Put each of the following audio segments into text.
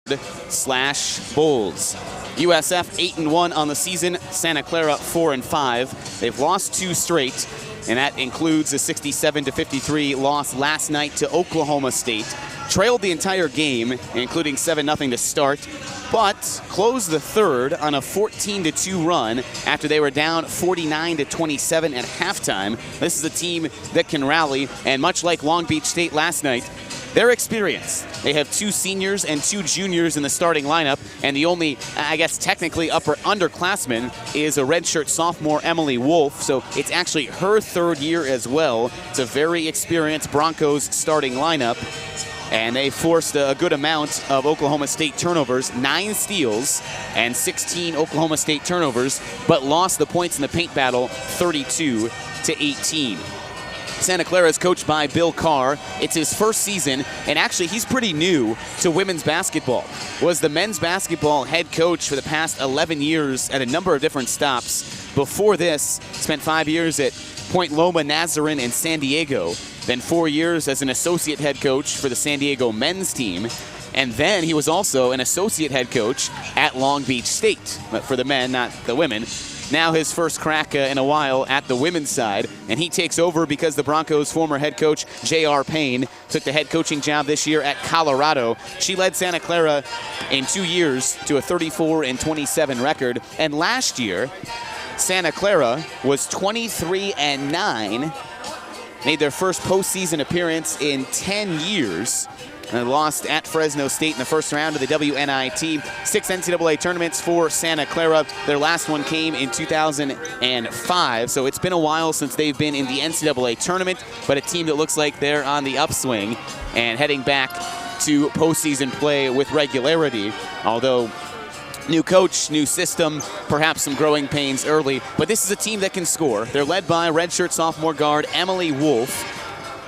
Bulls. USF 8-1 on the season. Santa Clara 4-5. They've lost 2 straight, and that includes a 67-53 loss last night to Oklahoma State. Trailed the entire game, including 7-0 to start, but closed the third on a 14-2 run after they were down 49-27 at halftime. This is a team that can rally, and much like Long Beach State last night, their experience. They have 2 seniors and 2 juniors in the starting lineup, and the only, I guess, technically underclassman is a redshirt sophomore, Emily Wolf, so it's actually her 3rd year as well. It's a very experienced Broncos starting lineup, and they forced a good amount of Oklahoma State turnovers, 9 steals and 16 Oklahoma State turnovers, but lost the points in the paint battle 32-18. Santa Clara is coached by Bill Carr. It's his first season, and actually he's pretty new to women's basketball. Was the men's basketball head coach for the past 11 years at a number of different stops. Before this, spent 5 years at Point Loma Nazarene in San Diego, then 4 years as an associate head coach for the San Diego men's team, and then he was also an associate head coach at Long Beach State, but for the men, not the women. Now his first crack in a while at the women's side, and he takes over because the Broncos' former head coach, J.R. Payne, took the head coaching job this year at Colorado. She led Santa Clara in 2 years to a 34-27 record, and last year, Santa Clara was 23-9, made their first postseason appearance in 10 years. And lost at Fresno State in the first round of the WNIT. 6 NCAA tournaments for Santa Clara. Their last one came in 2005, so it's been a while since they've been in the NCAA tournament, but a team that looks like they're on the upswing and heading back to postseason play with regularity, although new coach, new system, perhaps some growing pains early, but this is a team that can score. They're led by redshirt sophomore guard Emily Wolf,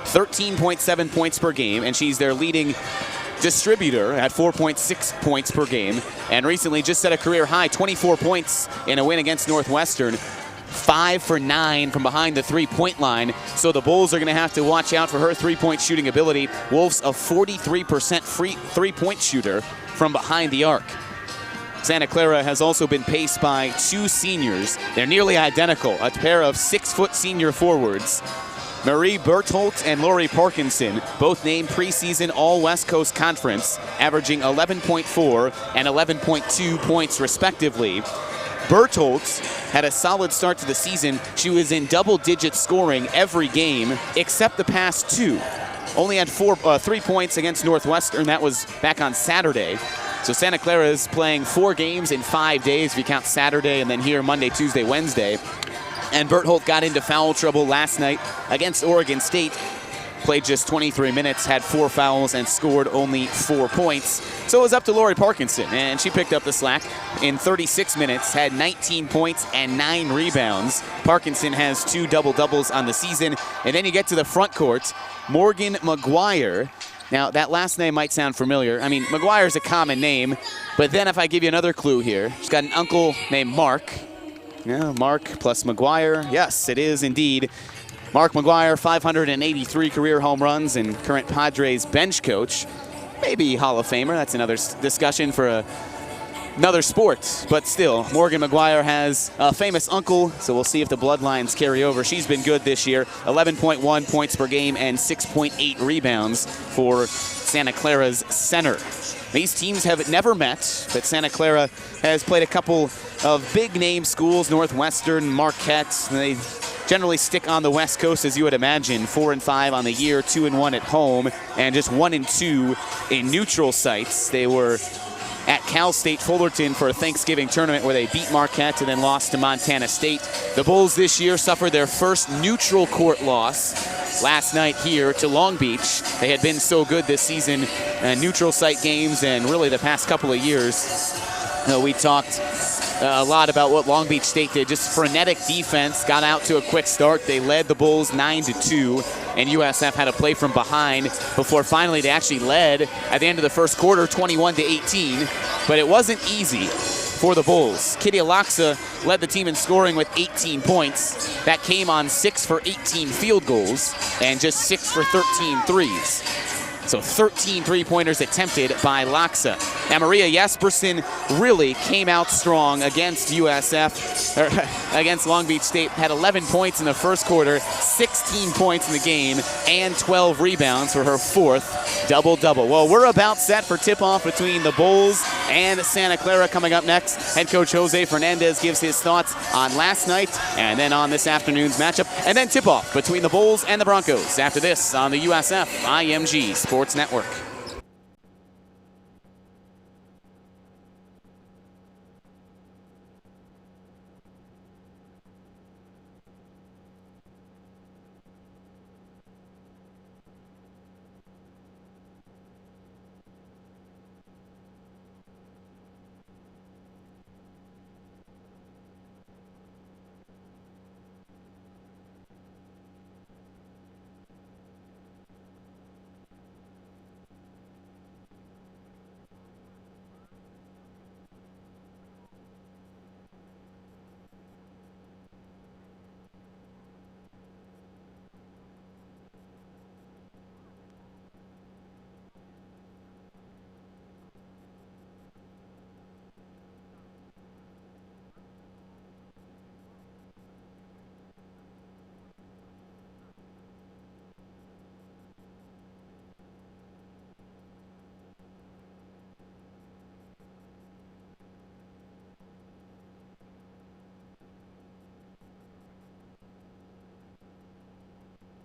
13.7 points per game, and she's their leading distributor at 4.6 points per game, and recently just set a career high 24 points in a win against Northwestern. 5 for 9 from behind the 3-point line, so the Bulls are going to have to watch out for her 3-point shooting ability. Wolf's a 43% free 3-point shooter from behind the arc. Santa Clara has also been paced by 2 seniors. They're nearly identical, a pair of 6-foot senior forwards. Marie Bertholdt and Lori Parkinson, both named preseason All-West Coast Conference, averaging 11.4 and 11.2 points respectively. Bertholdt had a solid start to the season. She was in double-digit scoring every game except the past 2. Only had 3 points against Northwestern. That was back on Saturday. So Santa Clara is playing 4 games in 5 days if you count Saturday and then here Monday, Tuesday, Wednesday. And Bertholdt got into foul trouble last night against Oregon State. Played just 23 minutes, had 4 fouls, and scored only 4 points. So it was up to Lori Parkinson, and she picked up the slack. In 36 minutes, had 19 points and 9 rebounds. Parkinson has 2 double-doubles on the season. And then you get to the front court, Morgan McGuire. Now, that last name might sound familiar. I mean, McGuire is a common name, but then if I give you another clue here, she's got an uncle named Mark. Yeah, Mark plus McGuire. Yes, it is indeed. Mark McGuire, 583 career home runs and current Padres bench coach. Maybe Hall of Famer. That's another discussion for another sport. But still, Morgan McGuire has a famous uncle, so we'll see if the bloodlines carry over. She's been good this year. 11.1 points per game and 6.8 rebounds for Santa Clara's center. These teams have never met, but Santa Clara has played a couple of big-name schools, Northwestern, Marquette. They generally stick on the West Coast, as you would imagine. 4-5 on the year, 2-1 at home, and just 1-2 in neutral sites. They were at Cal State Fullerton for a Thanksgiving tournament where they beat Marquette and then lost to Montana State. The Bulls this year suffered their first neutral court loss last night here to Long Beach. They had been so good this season in neutral site games and really the past couple of years. We talked a lot about what Long Beach State did. Just frenetic defense, got out to a quick start. They led the Bulls 9-2, and USF had to play from behind before finally they actually led at the end of the first quarter, 21-18. But it wasn't easy for the Bulls. Kitty Alaksa led the team in scoring with 18 points. That came on 6 for 18 field goals and just 6 for 13 threes. So 13 three-pointers attempted by Laksa. And Maria Jespersen really came out strong against against Long Beach State. Had 11 points in the first quarter, 16 points in the game, and 12 rebounds for her fourth double-double. Well, we're about set for tip-off between the Bulls and Santa Clara. Coming up next, head coach Jose Fernandez gives his thoughts on last night and then on this afternoon's matchup, and then tip-off between the Bulls and the Broncos after this on the USF IMG Sports Network.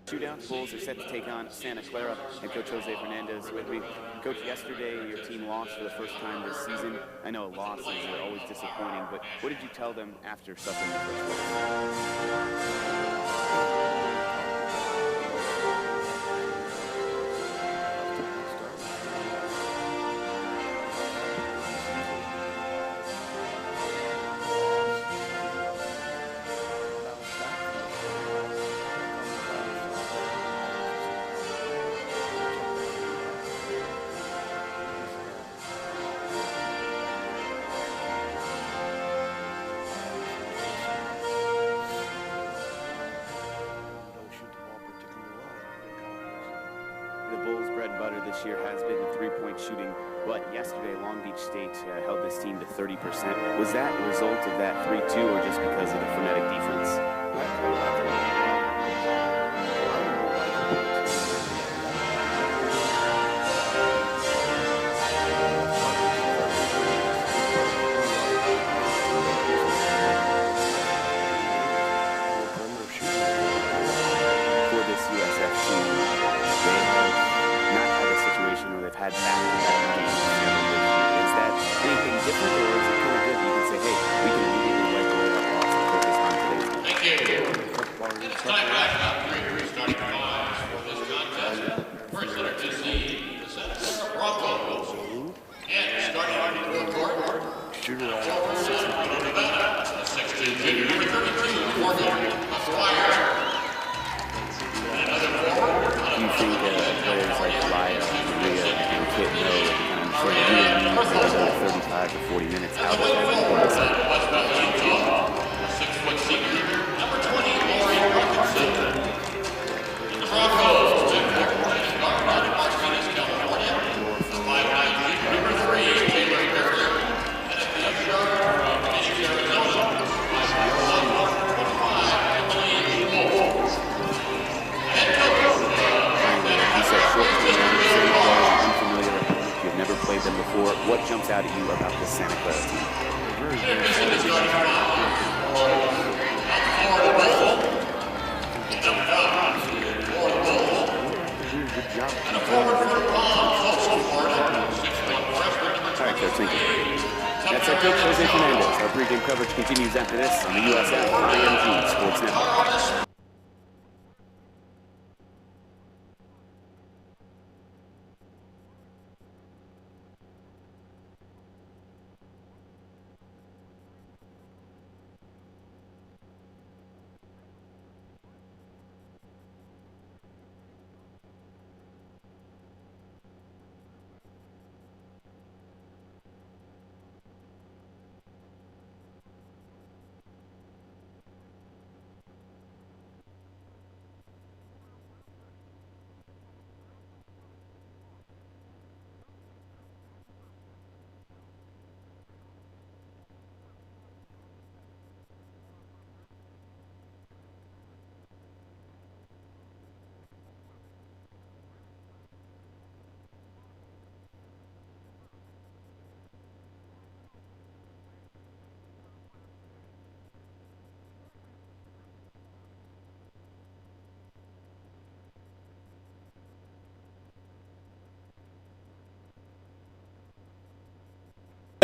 Shootout. Bulls are set to take on Santa Clara, and Coach Jose Fernandez with me. Coach, yesterday your team lost for the first time this season. I know losses are always disappointing, but what did you tell them after suffering the first loss? This year has been the three-point shooting, but yesterday Long Beach State held this team to 30%. Was that a result of that 3-2 or just because of the frenetic defense? Had back-to-back games. Is that anything different, or is it kind of good that you can say, hey, we can immediately wipe away that loss and focus on today's game? Thank you. It's time back up 3 starting fives for this contest. First letter to the Santa Clara Broncos. And starting on the fourth court, forward from Nevada, the 6'2", number 32, Morgan Esquire. And another forward. Do you think players like Clara, Maria, and Kit know for the 35 to 40 minutes out of that? A 6-foot senior, number 20, Lori Robertson. The Broncos, guard, Martinez, California. The 5'9", number 3, Taylor Becker. And at the other guard from Phoenix, Arizona, 5'1", number 25, Emily Wolf. Head coach. You've never played them before. What jumps out at you about this Santa Clara team? All right, Coach, thank you. That's our coach, Jose Fernandez. Our pregame coverage continues after this on the USF IMG Sports Network.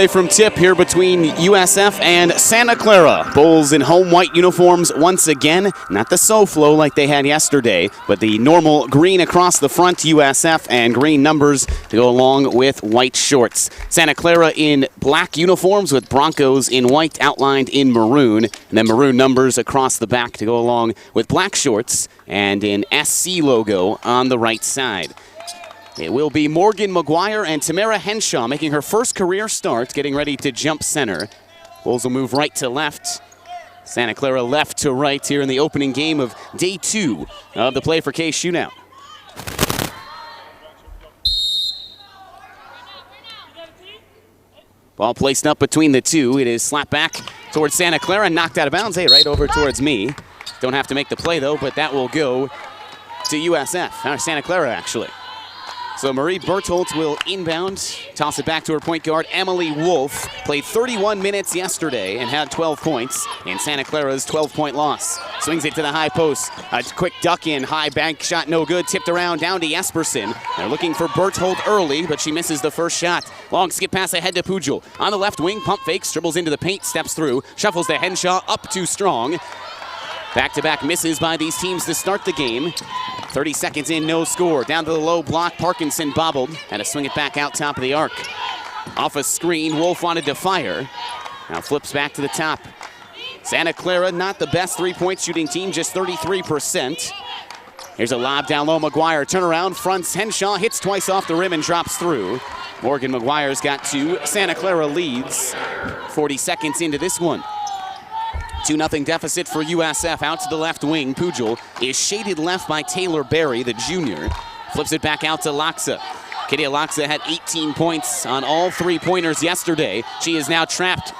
From tip here between USF and Santa Clara. Bulls in home white uniforms once again. Not the SoFlo like they had yesterday, but the normal green across the front, USF, and green numbers to go along with white shorts. Santa Clara in black uniforms with Broncos in white outlined in maroon, and then maroon numbers across the back to go along with black shorts and an SC logo on the right side. It will be Morgan McGuire and Tamara Henshaw making her first career start, getting ready to jump center. Bulls will move right to left. Santa Clara left to right here in the opening game of day 2 of the Play4Kay Shootout. Ball placed up between the two. It is slapped back towards Santa Clara, knocked out of bounds. Hey, right over towards me. Don't have to make the play though, but that will go to USF, or Santa Clara actually. So Marie Bertholdt will inbound, toss it back to her point guard, Emily Wolf. Played 31 minutes yesterday and had 12 points in Santa Clara's 12-point loss. Swings it to the high post. A quick duck in, high bank shot, no good. Tipped around down to Jespersen. They're looking for Bertholdt early, but she misses the first shot. Long skip pass ahead to Pujol. On the left wing, pump fakes, dribbles into the paint, steps through, shuffles to Henshaw, up too strong. Back-to-back misses by these teams to start the game. 30 seconds in, no score. Down to the low block, Parkinson bobbled. Had to swing it back out top of the arc. Off a screen, Wolf wanted to fire. Now flips back to the top. Santa Clara, not the best three-point shooting team, just 33%. Here's a lob down low, McGuire, turnaround, fronts Henshaw, hits twice off the rim and drops through. Morgan McGuire's got 2. Santa Clara leads 40 seconds into this one. 2-0 deficit for USF. Out to the left wing. Pujol is shaded left by Taylor Berry, the junior. Flips it back out to Laksa. Kitty Laksa had 18 points on all three-pointers yesterday. She is now trapped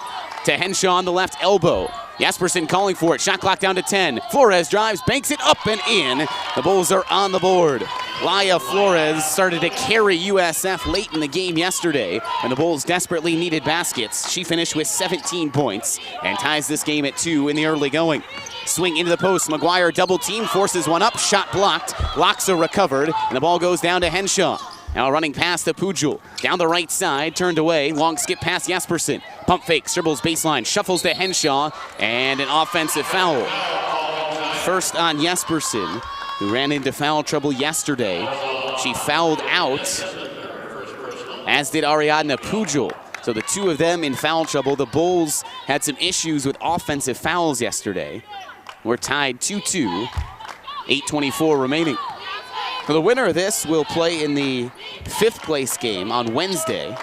to Henshaw on the left elbow. Jespersen calling for it. Shot clock down to 10. Flores drives, banks it up and in. The Bulls are on the board. Laya Flores started to carry USF late in the game yesterday, and the Bulls desperately needed baskets. She finished with 17 points and ties this game at 2 in the early going. Swing into the post. McGuire double team, forces one up, shot blocked. Laksa recovered, and the ball goes down to Henshaw. Now running past to Pujol. Down the right side, turned away. Long skip past Jespersen. Pump fake, dribbles baseline, shuffles to Henshaw, and an offensive foul. First on Jespersen, who ran into foul trouble yesterday. She fouled out, as did Ariadna Pujol. So the two of them in foul trouble. The Bulls had some issues with offensive fouls yesterday. We're tied 2-2, 8:24 remaining. So the winner of this will play in the 5th place game on Wednesday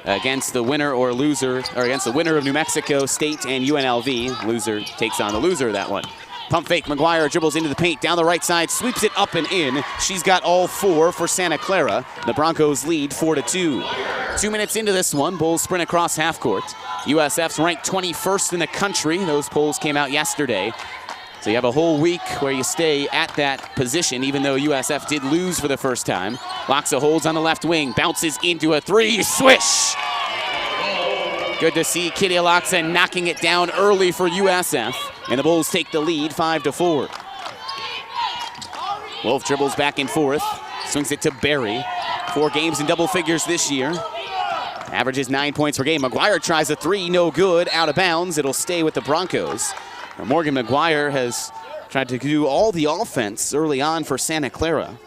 against the winner or loser, or against the winner of New Mexico State and UNLV. Loser takes on the loser of that one. Pump fake, McGuire dribbles into the paint, down the right side, sweeps it up and in. She's got all 4 for Santa Clara. The Broncos lead 4-2. 2 minutes into this one, Bulls sprint across half court. USF's ranked 21st in the country. Those polls came out yesterday. So you have a whole week where you stay at that position, even though USF did lose for the first time. Laksa holds on the left wing, bounces into a 3, swish! Good to see Kitty Laksa knocking it down early for USF. And the Bulls take the lead 5-4. Wolf dribbles back and forth, swings it to Berry. 4 games in double figures this year. Averages 9 points per game. McGuire tries a 3, no good, out of bounds. It'll stay with the Broncos. Now Morgan McGuire has tried to do all the offense early on for Santa Clara.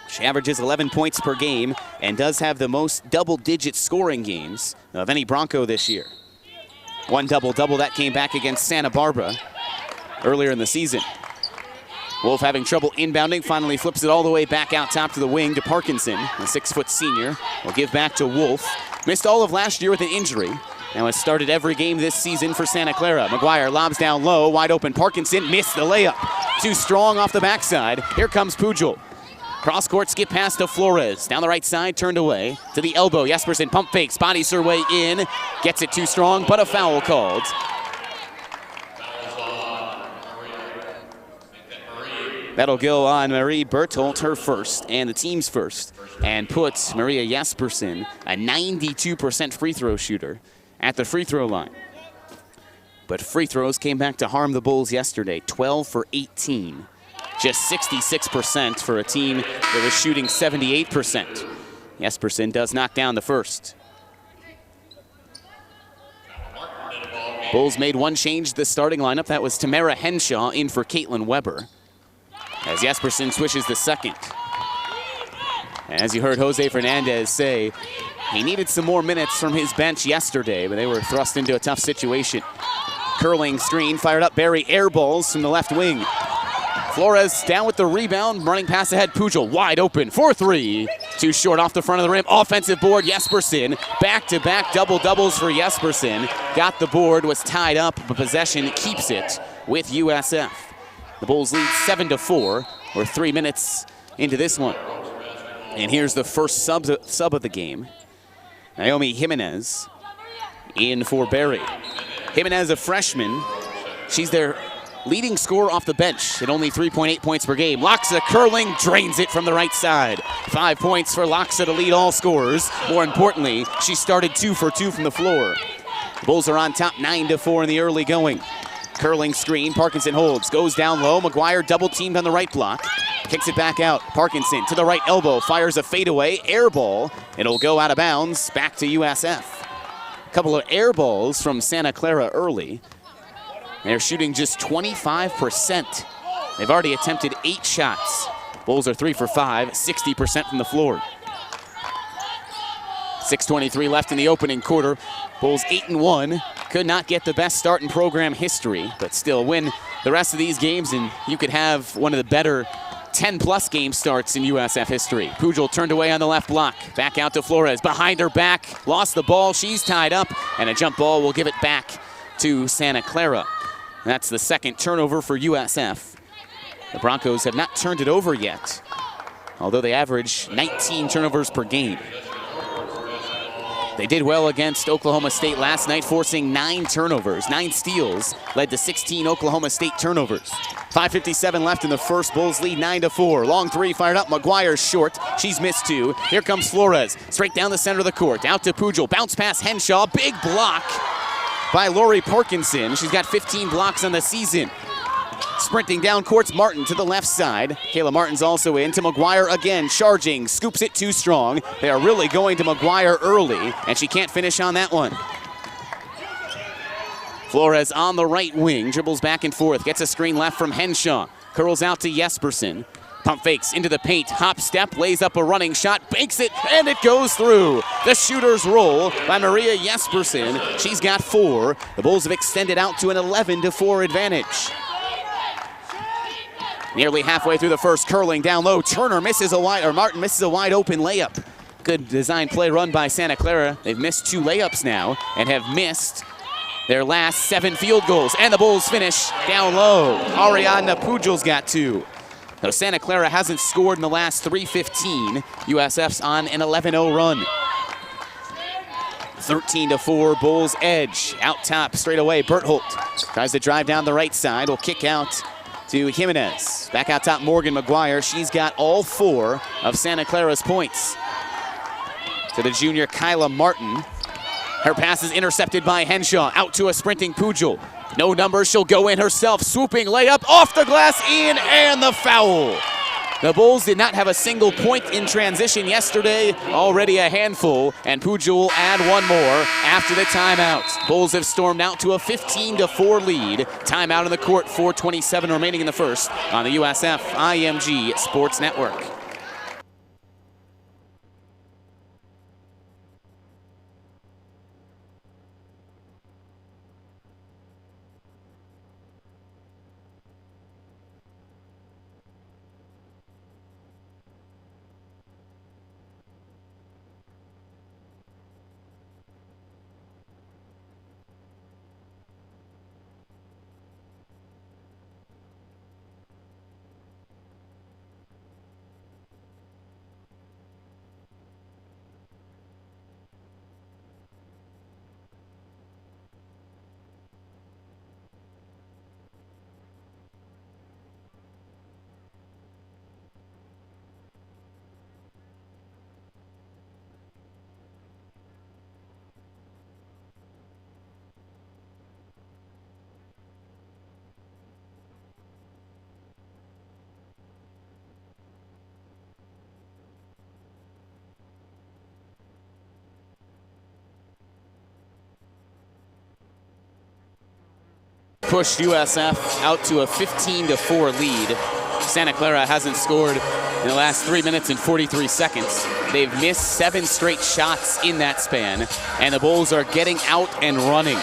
She averages 11 points per game and does have the most double-digit scoring games of any Bronco this year. 1 double-double, that came back against Santa Barbara earlier in the season. Wolf having trouble inbounding, finally flips it all the way back out top to the wing to Parkinson. The 6-foot senior will give back to Wolf. Missed all of last year with an injury. Now has started every game this season for Santa Clara. McGuire lobs down low, wide open. Parkinson missed the layup. Too strong off the backside. Here comes Pujol. Cross-court skip pass to Flores. Down the right side, turned away. To the elbow, Jespersen pump fakes, bodies her way in. Gets it too strong, but a foul called. That'll go on Marie Bertholdt, her first, and the team's first. And puts Maria Jespersen, a 92% free throw shooter, at the free throw line. But free throws came back to harm the Bulls yesterday, 12 for 18. Just 66% for a team that was shooting 78%. Jespersen does knock down the first. Bulls made one change to the starting lineup. That was Tamara Henshaw in for Caitlin Weber, as Jesperson switches the second. And as you heard Jose Fernandez say, he needed some more minutes from his bench yesterday, but they were thrust into a tough situation. Curling screen, fired up, Barry air balls from the left wing. Flores down with the rebound, running pass ahead, Pujol wide open for three. Too short off the front of the rim, offensive board, Jesperson. Back-to-back double-doubles for Jesperson. Got the board, was tied up, but possession keeps it with USF. The Bulls lead 7-4. We're 3 minutes into this one. And here's the first sub of the game. Naomi Jimenez in for Barry. Jimenez, a freshman. She's their leading scorer off the bench at only 3.8 points per game. Loxa curling, drains it from the right side. 5 points for Loxa to lead all scorers. More importantly, she started 2 for 2 from the floor. The Bulls are on top 9-4 in the early going. Curling screen, Parkinson holds, goes down low. McGuire double teamed on the right block. Kicks it back out. Parkinson to the right elbow, fires a fadeaway, air ball. It'll go out of bounds, back to USF. A couple of air balls from Santa Clara early. They're shooting just 25%. They've already attempted 8 shots. Bulls are 3 for 5, 60% from the floor. 6:23 left in the opening quarter. Bulls 8-1. Could not get the best start in program history, but still win the rest of these games, and you could have one of the better 10-plus game starts in USF history. Pujol turned away on the left block. Back out to Flores. Behind her back. Lost the ball. She's tied up, and a jump ball will give it back to Santa Clara. That's the second turnover for USF. The Broncos have not turned it over yet, although they average 19 turnovers per game. They did well against Oklahoma State last night, forcing 9 turnovers. 9 steals led to 16 Oklahoma State turnovers. 5:57 left in the first. Bulls lead 9-4. Long three fired up. McGuire short. She's missed 2. Here comes Flores. Straight down the center of the court. Out to Pujol. Bounce pass Henshaw. Big block by Lori Parkinson. She's got 15 blocks on the season. Sprinting down court's Martin to the left side. Kayla Martin's also in to McGuire again, charging, scoops it too strong. They are really going to McGuire early, and she can't finish on that one. Flores on the right wing, dribbles back and forth, gets a screen left from Henshaw. Curls out to Jesperson. Pump fakes into the paint, hop step, lays up a running shot, banks it, and it goes through. The shooter's roll by Maria Jesperson. She's got 4. The Bulls have extended out to an 11-4 advantage. Nearly halfway through the first, curling down low. Martin misses a wide open layup. Good design play run by Santa Clara. They've missed 2 layups now and have missed their last 7 field goals. And the Bulls finish down low. Ariadna Pujol's got 2. Though Santa Clara hasn't scored in the last 3:15, USF's on an 11-0 run. 13-4, Bulls edge. Out top, straight away, Bertholt tries to drive down the right side. Will kick out to Jimenez. Back out top, Morgan McGuire. She's got all 4 of Santa Clara's points. To the junior, Kyla Martin. Her pass is intercepted by Henshaw. Out to a sprinting Pujol. No numbers, she'll go in herself. Swooping layup, off the glass, in, and the foul. The Bulls did not have a single point in transition yesterday. Already a handful, and Pujol will add one more after the timeout. Bulls have stormed out to a 15-4 lead. Timeout on the court, 4:27 remaining in the first on the USF IMG Sports Network. pushed USF out to a 15-4 lead. Santa Clara hasn't scored in the last 3 minutes and 43 seconds. They've missed 7 straight shots in that span, and the Bulls are getting out and running.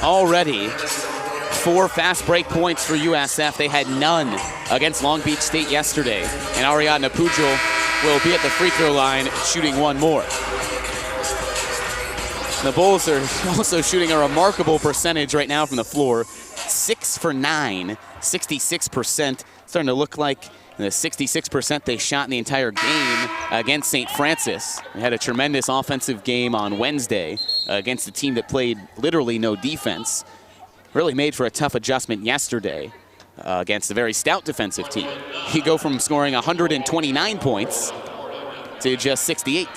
Already, 4 fast break points for USF. They had none against Long Beach State yesterday, and Ariadna Pujol will be at the free throw line shooting 1 more. The Bulls are also shooting a remarkable percentage right now from the floor. 6 for 9, 66%. Starting to look like the 66% they shot in the entire game against St. Francis. They had a tremendous offensive game on Wednesday against a team that played literally no defense. Really made for a tough adjustment yesterday against a very stout defensive team. You go from scoring 129 points to just 68.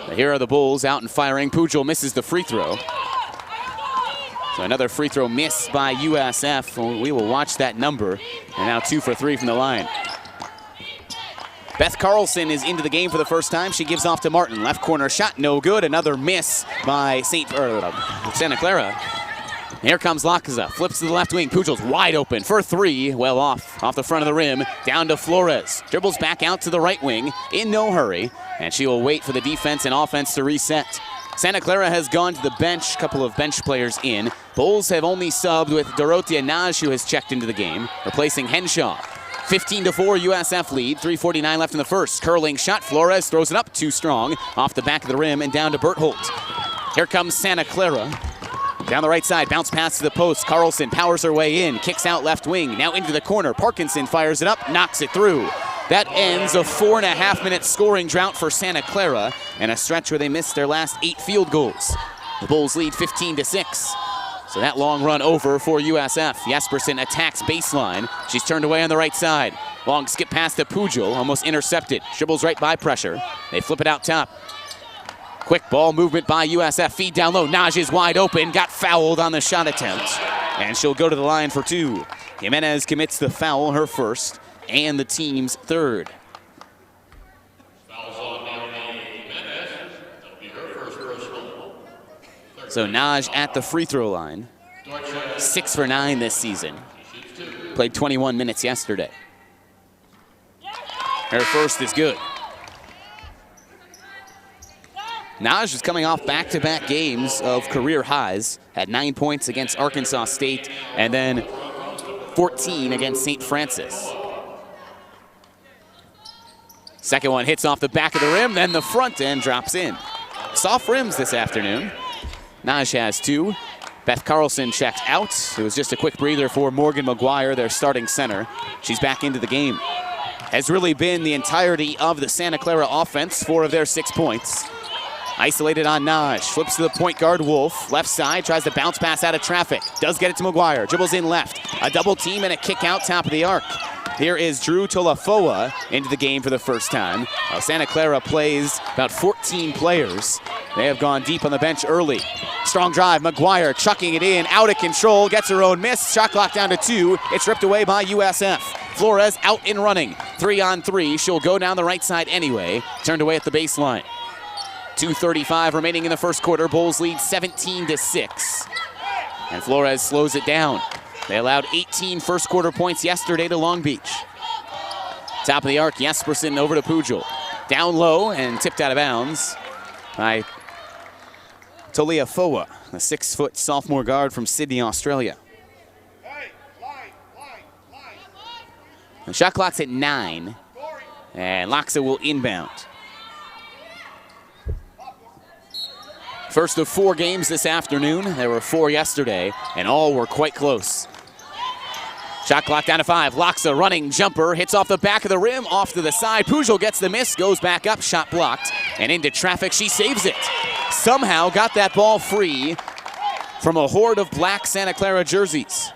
But here are the Bulls out and firing. Pujol misses the free throw. So another free throw miss by USF. We will watch that number. And now 2 for 3 from the line. Beth Carlson is into the game for the first time. She gives off to Martin. Left corner shot, no good. Another miss by Santa Clara. Here comes Lakaza, flips to the left wing. Pujol's wide open for 3, well off the front of the rim. Down to Flores, dribbles back out to the right wing in no hurry, and she will wait for the defense and offense to reset. Santa Clara has gone to the bench, couple of bench players in. Bulls have only subbed with Dorothea Naj, who has checked into the game, replacing Henshaw. 15-4 USF lead, 3:49 left in the first. Curling shot, Flores throws it up too strong, off the back of the rim and down to Bertholt. Here comes Santa Clara. Down the right side, bounce pass to the post. Carlson powers her way in, kicks out left wing, now into the corner. Parkinson fires it up, knocks it through. That ends a 4.5-minute scoring drought for Santa Clara and a stretch where they missed their last 8 field goals. The Bulls lead 15-6. So that long run over for USF. Jespersen attacks baseline. She's turned away on the right side. Long skip pass to Pujol, almost intercepted. Dribbles right by pressure. They flip it out top. Quick ball movement by USF. Feed down low. Naj is wide open. Got fouled on the shot attempt. And she'll go to the line for 2. Jimenez commits the foul, her first, and the team's third. So Naj at the free throw line. 6 for 9 this season. Played 21 minutes yesterday. Her first is good. Naj is coming off back-to-back games of career highs. Had 9 points against Arkansas State and then 14 against St. Francis. Second one hits off the back of the rim, then the front end drops in. Soft rims this afternoon. Naj has 2. Beth Carlson checked out. It was just a quick breather for Morgan McGuire, their starting center. She's back into the game. Has really been the entirety of the Santa Clara offense, 4 of their 6 points. Isolated on Naj, flips to the point guard Wolf. Left side, tries to bounce pass out of traffic. Does get it to McGuire, dribbles in left. A double team and a kick out top of the arc. Here is Drew Tolafoa into the game for the first time. Santa Clara plays about 14 players. They have gone deep on the bench early. Strong drive, McGuire chucking it in, out of control, gets her own miss. Shot clock down to 2. It's ripped away by USF. Flores out and running. 3-on-3, she'll go down the right side anyway. Turned away at the baseline. 2:35 remaining in the first quarter. Bulls lead 17-6. And Flores slows it down. They allowed 18 first quarter points yesterday to Long Beach. Top of the arc, Jespersen over to Pujol. Down low and tipped out of bounds by Toliafoa, the 6-foot sophomore guard from Sydney, Australia. The shot clock's at 9, and Loxa will inbound. First of 4 games this afternoon. There were 4 yesterday, and all were quite close. Shot clock down to 5. Loxa running jumper, hits off the back of the rim, off to the side. Pujol gets the miss, goes back up, shot blocked, and into traffic. She saves it. Somehow got that ball free from a horde of black Santa Clara jerseys.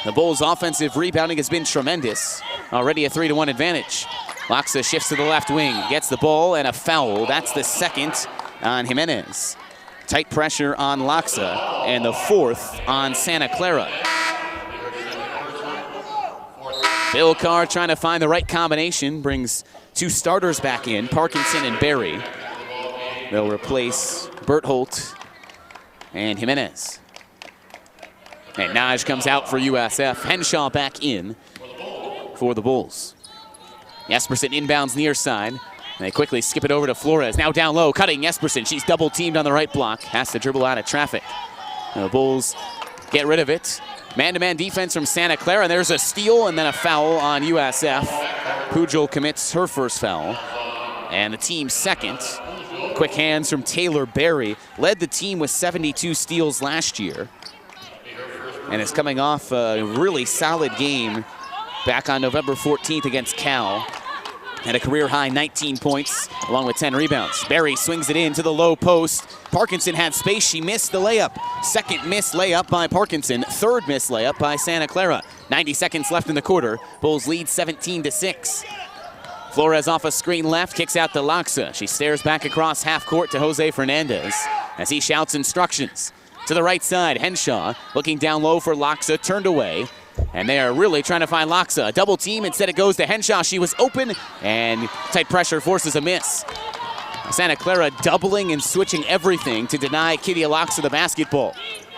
The Bulls' offensive rebounding has been tremendous. Already a 3-1 advantage. Loxa shifts to the left wing, gets the ball, and a foul. That's the second on Jimenez. Tight pressure on Loxa, and the 4th on Santa Clara. Bill Carr trying to find the right combination, brings 2 starters back in, Parkinson and Berry. They'll replace Bertholt and Jimenez. And Naj comes out for USF. Henshaw back in for the Bulls. Jesperson inbounds near side. And they quickly skip it over to Flores. Now down low, cutting Jesperson. She's double teamed on the right block. Has to dribble out of traffic. And the Bulls get rid of it. Man-to-man defense from Santa Clara. And there's a steal and then a foul on USF. Pujol commits her first foul. And the team's second. Quick hands from Taylor Berry. Led the team with 72 steals last year. And is coming off a really solid game back on November 14th against Cal. And a career-high 19 points, along with 10 rebounds. Berry swings it in to the low post. Parkinson had space. She missed the layup. Second missed layup by Parkinson. Third missed layup by Santa Clara. 90 seconds left in the quarter. Bulls lead 17-6. Flores off a screen left, kicks out to Laxa. She stares back across half court to Jose Fernandez as he shouts instructions. To the right side, Henshaw looking down low for Laxa, turned away. And they are really trying to find Laxa. A double team, instead it goes to Henshaw. She was open, and tight pressure forces a miss. Santa Clara doubling and switching everything to deny Kitty Laxa the basketball.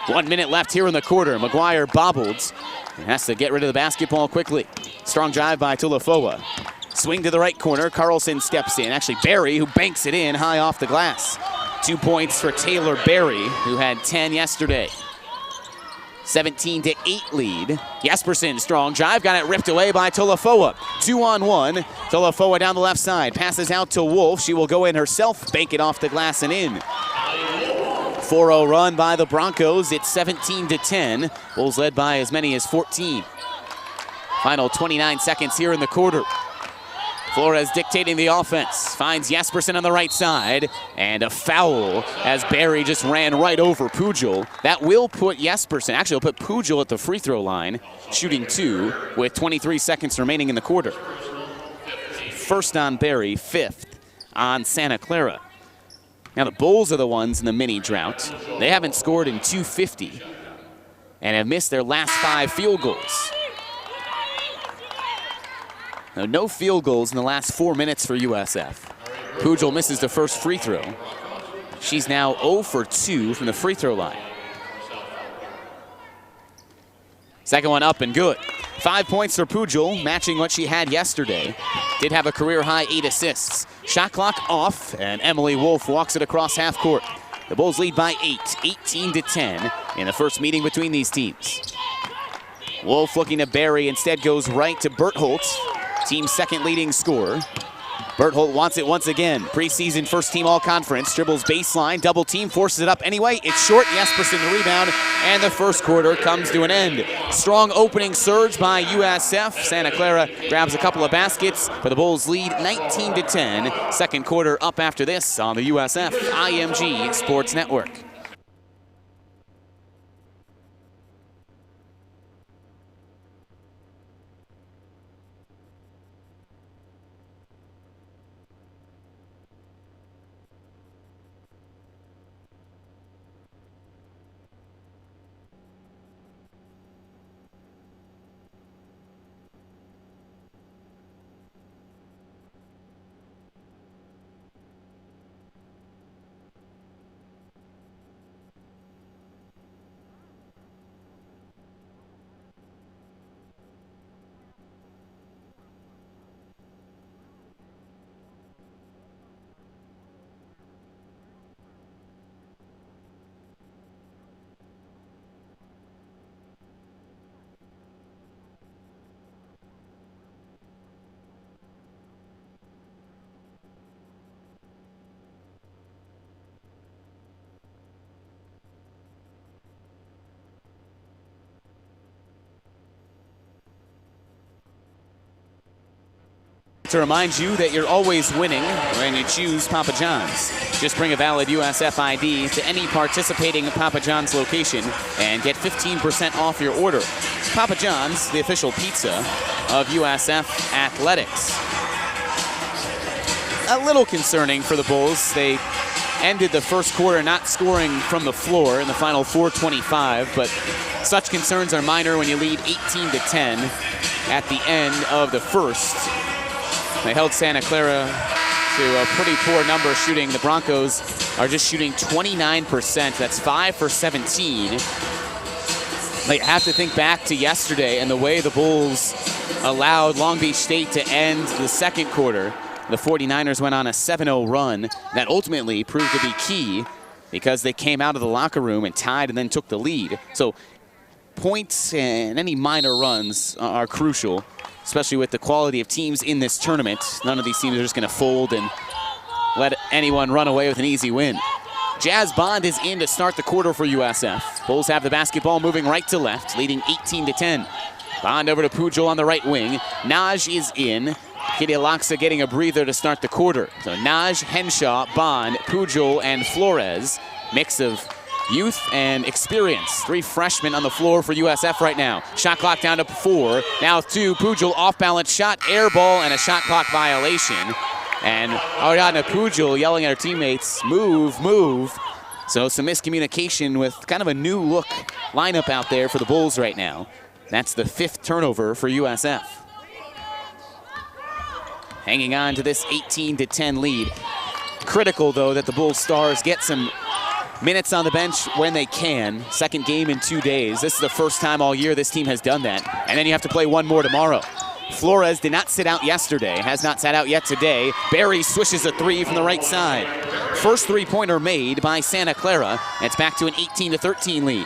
1 minute left here in the quarter. McGuire bobbled and has to get rid of the basketball quickly. Strong drive by Tulifoa. Swing to the right corner. Carlson steps in. Actually, Berry, who banks it in high off the glass. 2 points for Taylor Berry, who had 10 yesterday. 17-8 lead. Jesperson, strong drive, got it ripped away by Tulifoa. 2-on-1. Tulifoa down the left side, passes out to Wolf. She will go in herself, bank it off the glass and in. 4-0 run by the Broncos. It's 17-10. Bulls led by as many as 14. Final 29 seconds here in the quarter. Flores dictating the offense, finds Jesperson on the right side, and a foul as Berry just ran right over Pujol. That will put Jesperson, actually will put Pujol at the free throw line, shooting 2 with 23 seconds remaining in the quarter. First on Berry, fifth on Santa Clara. Now the Bulls are the ones in the mini drought. They haven't scored in 250 and have missed their last 5 field goals. Now, no field goals in the last 4 minutes for USF. Pujol misses the first free throw. She's now 0 for 2 from the free throw line. Second one up and good. 5 points for Pujol, matching what she had yesterday. Did have a career-high 8 assists. Shot clock off, and Emily Wolf walks it across half court. The Bulls lead by 8, 18-10 in the first meeting between these teams. Wolf looking to Berry, instead goes right to Bertholdt. Team's second leading scorer. Bertholdt wants it once again. Preseason first team all-conference. Dribbles baseline, double team, forces it up anyway. It's short. Jesperson the rebound, and the first quarter comes to an end. Strong opening surge by USF. Santa Clara grabs a couple of baskets, but the Bulls lead 19-10. Second quarter up after this on the USF IMG Sports Network. To remind you that you're always winning when you choose Papa John's. Just bring a valid USF ID to any participating Papa John's location and get 15% off your order. Papa John's, the official pizza of USF Athletics. A little concerning for the Bulls. They ended the first quarter not scoring from the floor in the final 4:25, but such concerns are minor when you lead 18-10 at the end of the first. They held Santa Clara to a pretty poor number shooting. The Broncos are just shooting 29%. That's 5 for 17. Like, have to think back to yesterday and the way the Bulls allowed Long Beach State to end the second quarter. The 49ers went on a 7-0 run that ultimately proved to be key because they came out of the locker room and tied and then took the lead. So points and any minor runs are crucial, especially with the quality of teams in this tournament. None of these teams are just going to fold and let anyone run away with an easy win. Jazz Bond is in to start the quarter for USF. Bulls have the basketball moving right to left, leading 18-10. Bond over to Pujol on the right wing. Naj is in. Kitty Laksa getting a breather to start the quarter. So Naj, Henshaw, Bond, Pujol, and Flores. Mix of youth and experience. 3 freshmen on the floor for USF right now. Shot clock down to 4. Now 2. Pujol off balance shot, air ball, and a shot clock violation. And Ariadna Pujol yelling at her teammates, move, move. So some miscommunication with kind of a new look lineup out there for the Bulls right now. That's the 5th turnover for USF. Hanging on to this 18-10 lead. Critical, though, that the Bulls stars get some minutes on the bench when they can. Second game in 2 days. This is the first time all year this team has done that. And then you have to play one more tomorrow. Flores did not sit out yesterday, has not sat out yet today. Barry swishes a 3 from the right side. First 3-pointer made by Santa Clara. It's back to an 18-13 lead.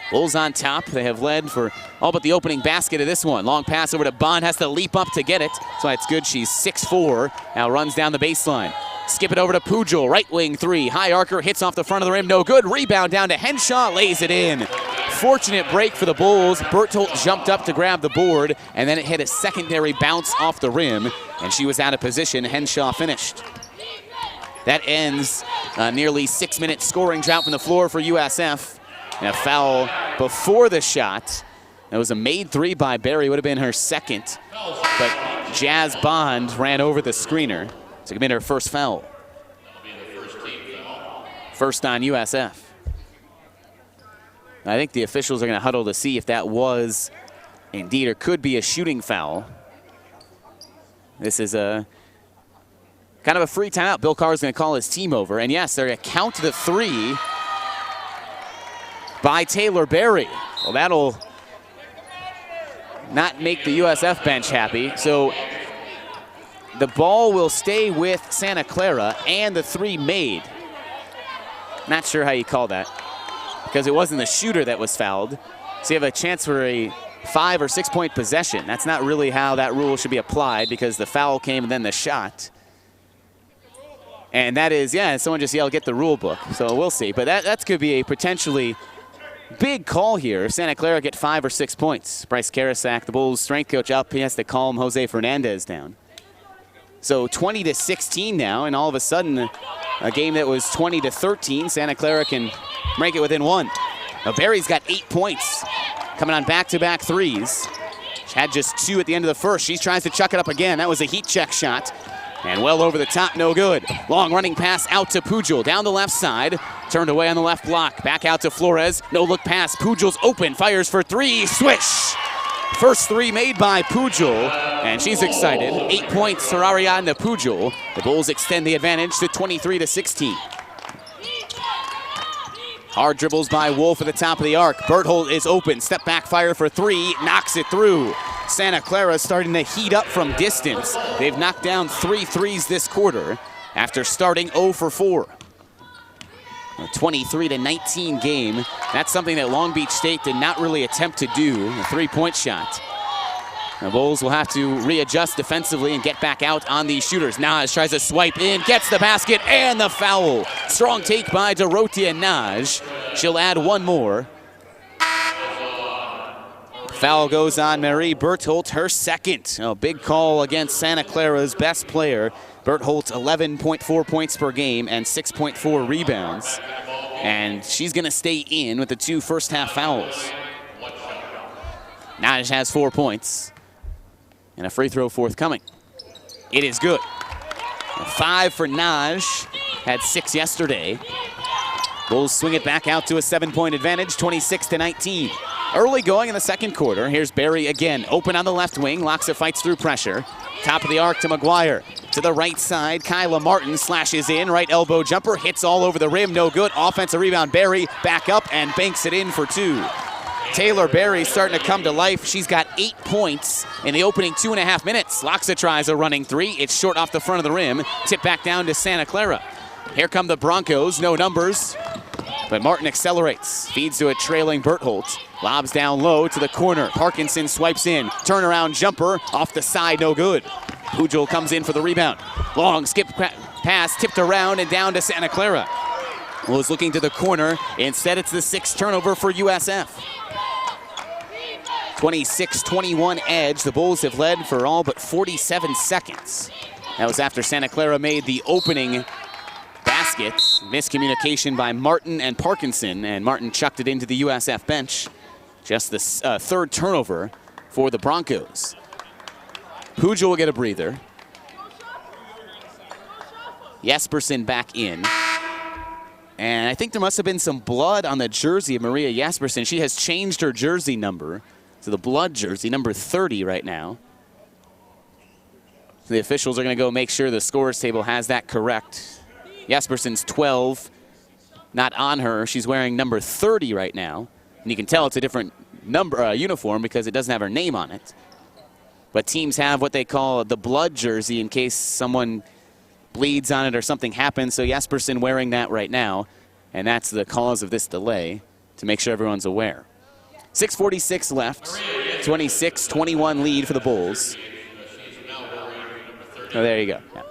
Bulls on top. They have led for all but the opening basket of this one. Long pass over to Bond, has to leap up to get it. That's why it's good. She's 6'4", now runs down the baseline. Skip it over to Pujol, right wing 3. High arcer, hits off the front of the rim, no good. Rebound down to Henshaw, lays it in. Fortunate break for the Bulls. Bertholt jumped up to grab the board, and then it hit a secondary bounce off the rim, and she was out of position. Henshaw finished. That ends a nearly 6-minute scoring drought from the floor for USF. And a foul before the shot. That was a made 3 by Barry, would have been her second. But Jazz Bond ran over the screener to commit her first foul. First on USF. I think the officials are going to huddle to see if that was indeed or could be a shooting foul. This is a kind of a free timeout. Bill Carr is going to call his team over. And yes, they're going to count the 3 by Taylor Barry. Well, that'll not make the USF bench happy. So the ball will stay with Santa Clara and the 3 made. Not sure how you call that, because it wasn't the shooter that was fouled. So you have a chance for a 5 or 6 point possession. That's not really how that rule should be applied, because the foul came and then the shot. And that is, yeah, someone just yelled, get the rule book. So we'll see. But that could be a potentially big call here. If Santa Clara get 5 or 6 points. Bryce Karasak, the Bulls' strength coach, up. He has to calm Jose Fernandez down. So 20-16 now, and all of a sudden, a game that was 20-13, Santa Clara can make it within 1. Now Barry's got 8 points, coming on back-to-back 3s. She had just 2 at the end of the first. She tries to chuck it up again. That was a heat check shot. And well over the top, no good. Long running pass out to Pujol, down the left side. Turned away on the left block. Back out to Flores. No look pass. Pujol's open, fires for 3. Swish! First 3 made by Pujol, and she's excited. 8 points for Ariadna Pujol. The Bulls extend the advantage to 23-16. Hard dribbles by Wolf at the top of the arc. Berthold is open. Step back fire for 3. Knocks it through. Santa Clara starting to heat up from distance. They've knocked down 3 threes this quarter after starting 0 for 4. A 23-19 game. That's something that Long Beach State did not really attempt to do, a 3-point shot. The Bulls will have to readjust defensively and get back out on these shooters. Naj tries to swipe in, gets the basket, and the foul. Strong take by Dorothea Naj. She'll add 1 more. Foul goes on Marie Berthold, her second. A big call against Santa Clara's best player. Berthold, 11.4 points per game and 6.4 rebounds. And she's going to stay in with the 2 first-half fouls. Naj has 4 points. And a free throw forthcoming. It is good. 5 for Naj. Had 6 yesterday. Bulls swing it back out to a 7-point advantage, 26-19. Early going in the second quarter. Here's Barry again. Open on the left wing. Loxa fights through pressure. Top of the arc to McGuire. To the right side, Kyla Martin slashes in. Right elbow jumper. Hits all over the rim. No good. Offensive rebound. Barry back up and banks it in for 2. Taylor Berry starting to come to life. She's got 8 points in the opening 2.5 minutes. Loxa tries a running three. It's short off the front of the rim. Tip back down to Santa Clara. Here come the Broncos, no numbers. But Martin accelerates, feeds to a trailing Bertholdt. Lobs down low to the corner. Parkinson swipes in. Turnaround jumper off the side, no good. Pujol comes in for the rebound. Long skip pass, tipped around and down to Santa Clara. Was looking to the corner. Instead, it's the 6th turnover for USF. 26-21 edge. The Bulls have led for all but 47 seconds. That was after Santa Clara made the opening basket. Miscommunication by Martin and Parkinson, and Martin chucked it into the USF bench. Just the 3rd turnover for the Broncos. Pujol will get a breather. Jespersen back in. And I think there must have been some blood on the jersey of Maria Jespersen. She has changed her jersey number to the blood jersey, number 30 right now. So the officials are going to go make sure the scores table has that correct. Jespersen's 12, not on her. She's wearing number 30 right now. And you can tell it's a different number uniform because it doesn't have her name on it. But teams have what they call the blood jersey in case someone bleeds on it or something happens. So Jespersen wearing that right now. And that's the cause of this delay, to make sure everyone's aware. 6:46 left. 26-21 lead for the Bulls. Oh, there you go. Yeah.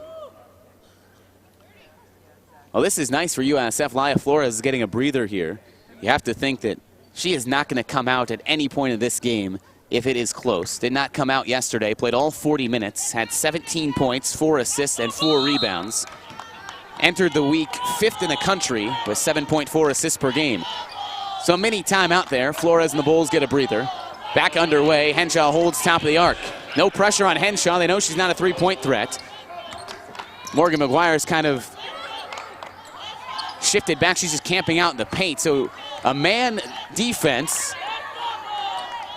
Well, this is nice for USF. Laya Flores is getting a breather here. You have to think that she is not going to come out at any point of this game if it is close. Did not come out yesterday. Played all 40 minutes. Had 17 points, 4 assists, and 4 rebounds. Entered the week 5th in the country with 7.4 assists per game. So mini timeout there. Flores and the Bulls get a breather. Back underway. Henshaw holds top of the arc. No pressure on Henshaw. They know she's not a three-point threat. Morgan McGuire's kind of shifted back. She's just camping out in the paint. So a man defense,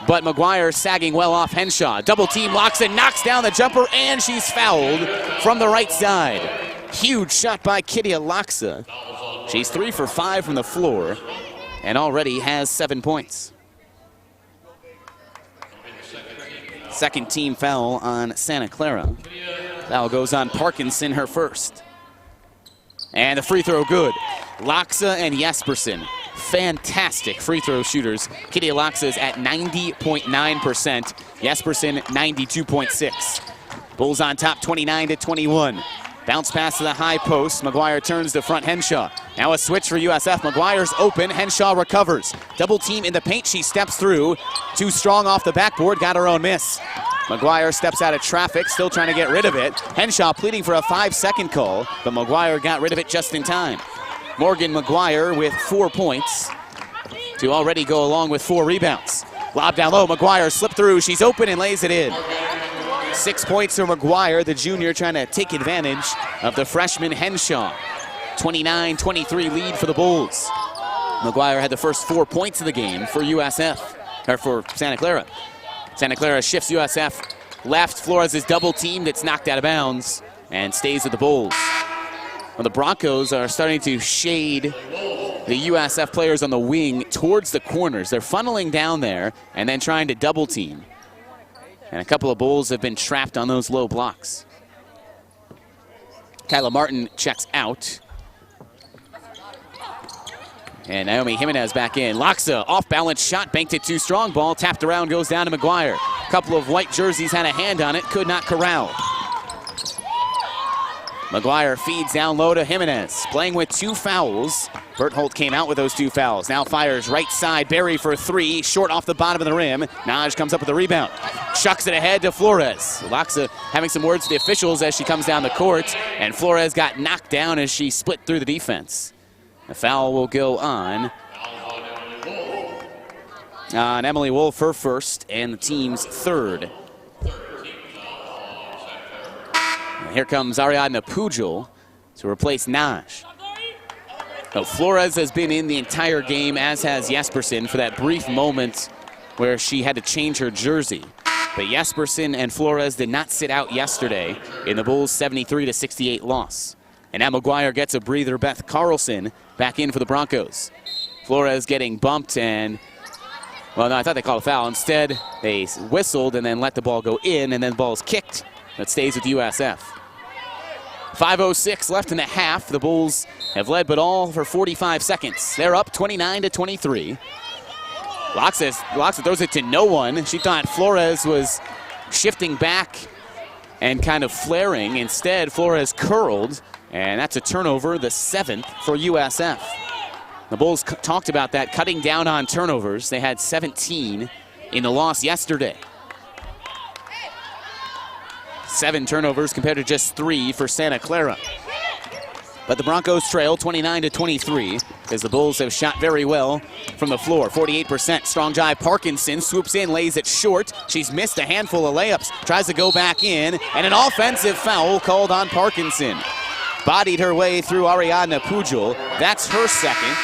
but McGuire sagging well off Henshaw. Double team locks and knocks down the jumper, and she's fouled from the right side. Huge shot by Kitty Alaksa. She's 3 for 5 from the floor and already has 7 points. Second team foul on Santa Clara. Foul goes on Parkinson, her first. And the free throw good. Laksa and Jespersen, fantastic free throw shooters. Kitty Alaksa is at 90.9%. Jespersen 92.6. Bulls on top 29-21. Bounce pass to the high post. McGuire turns to front Henshaw. Now a switch for USF. McGuire's open. Henshaw recovers. Double team in the paint. She steps through. Too strong off the backboard. Got her own miss. McGuire steps out of traffic. Still trying to get rid of it. Henshaw pleading for a 5-second call, but McGuire got rid of it just in time. Morgan McGuire with 4 points to already go along with 4 rebounds. Lob down low. McGuire slipped through. She's open and lays it in. 6 points for McGuire, the junior, trying to take advantage of the freshman Henshaw. 29-23 lead for the Bulls. McGuire had the first 4 points of the game for USF, or for Santa Clara. Santa Clara shifts USF left. Flores is double teamed. It's knocked out of bounds and stays with the Bulls. Well, the Broncos are starting to shade the USF players on the wing towards the corners. They're funneling down there and then trying to double team. And a couple of Bulls have been trapped on those low blocks. Kyla Martin checks out. And Naomi Jimenez back in. Laksa, off-balance shot, banked it too strong. Ball tapped around, goes down to McGuire. A couple of white jerseys had a hand on it, could not corral. McGuire feeds down low to Jimenez. Playing with 2 fouls. Bertholdt came out with those 2 fouls. Now fires right side. Berry for 3. Short off the bottom of the rim. Naj comes up with a rebound. Chucks it ahead to Flores. Laksa having some words to the officials as she comes down the court. And Flores got knocked down as she split through the defense. The foul will go on Emily Wolf, her first, and the team's 3rd. And here comes Ariadna Pujol to replace Naj. So Flores has been in the entire game, as has Jespersen, for that brief moment where she had to change her jersey. But Jespersen and Flores did not sit out yesterday in the Bulls' 73-68 loss. And now McGuire gets a breather. Beth Carlson back in for the Broncos. Flores getting bumped, and Well, no, I thought they called a foul. Instead, they whistled and then let the ball go in, and then the ball's kicked. That stays with USF. 5:06 left in the half. The Bulls have led, but all for 45 seconds. They're up 29-23. Loxa throws it to no one. She thought Flores was shifting back and kind of flaring. Instead, Flores curled, and that's a turnover, the 7th for USF. The Bulls talked about that, cutting down on turnovers. They had 17 in the loss yesterday. 7 turnovers compared to just 3 for Santa Clara. But the Broncos trail 29-23 as the Bulls have shot very well from the floor. 48%. Strong drive. Parkinson swoops in, lays it short. She's missed a handful of layups. Tries to go back in, and an offensive foul called on Parkinson. Bodied her way through Ariadna Pujol. That's her second.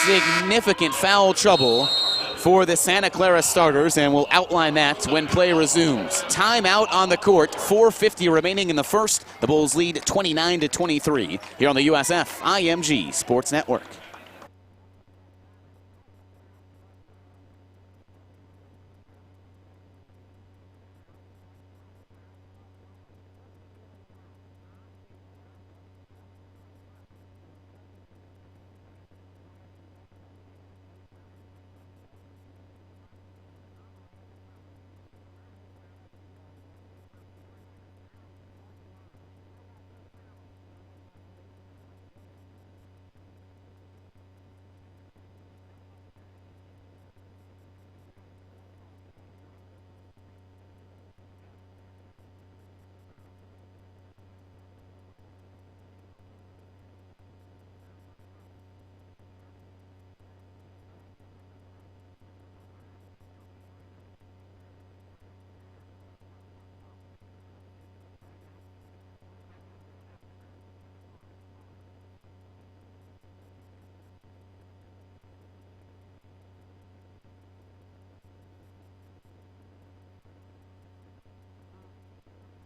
Significant foul trouble for the Santa Clara starters, and we'll outline that when play resumes. Timeout on the court, 4:50 remaining in the first. The Bulls lead 29-23 here on the USF IMG Sports Network.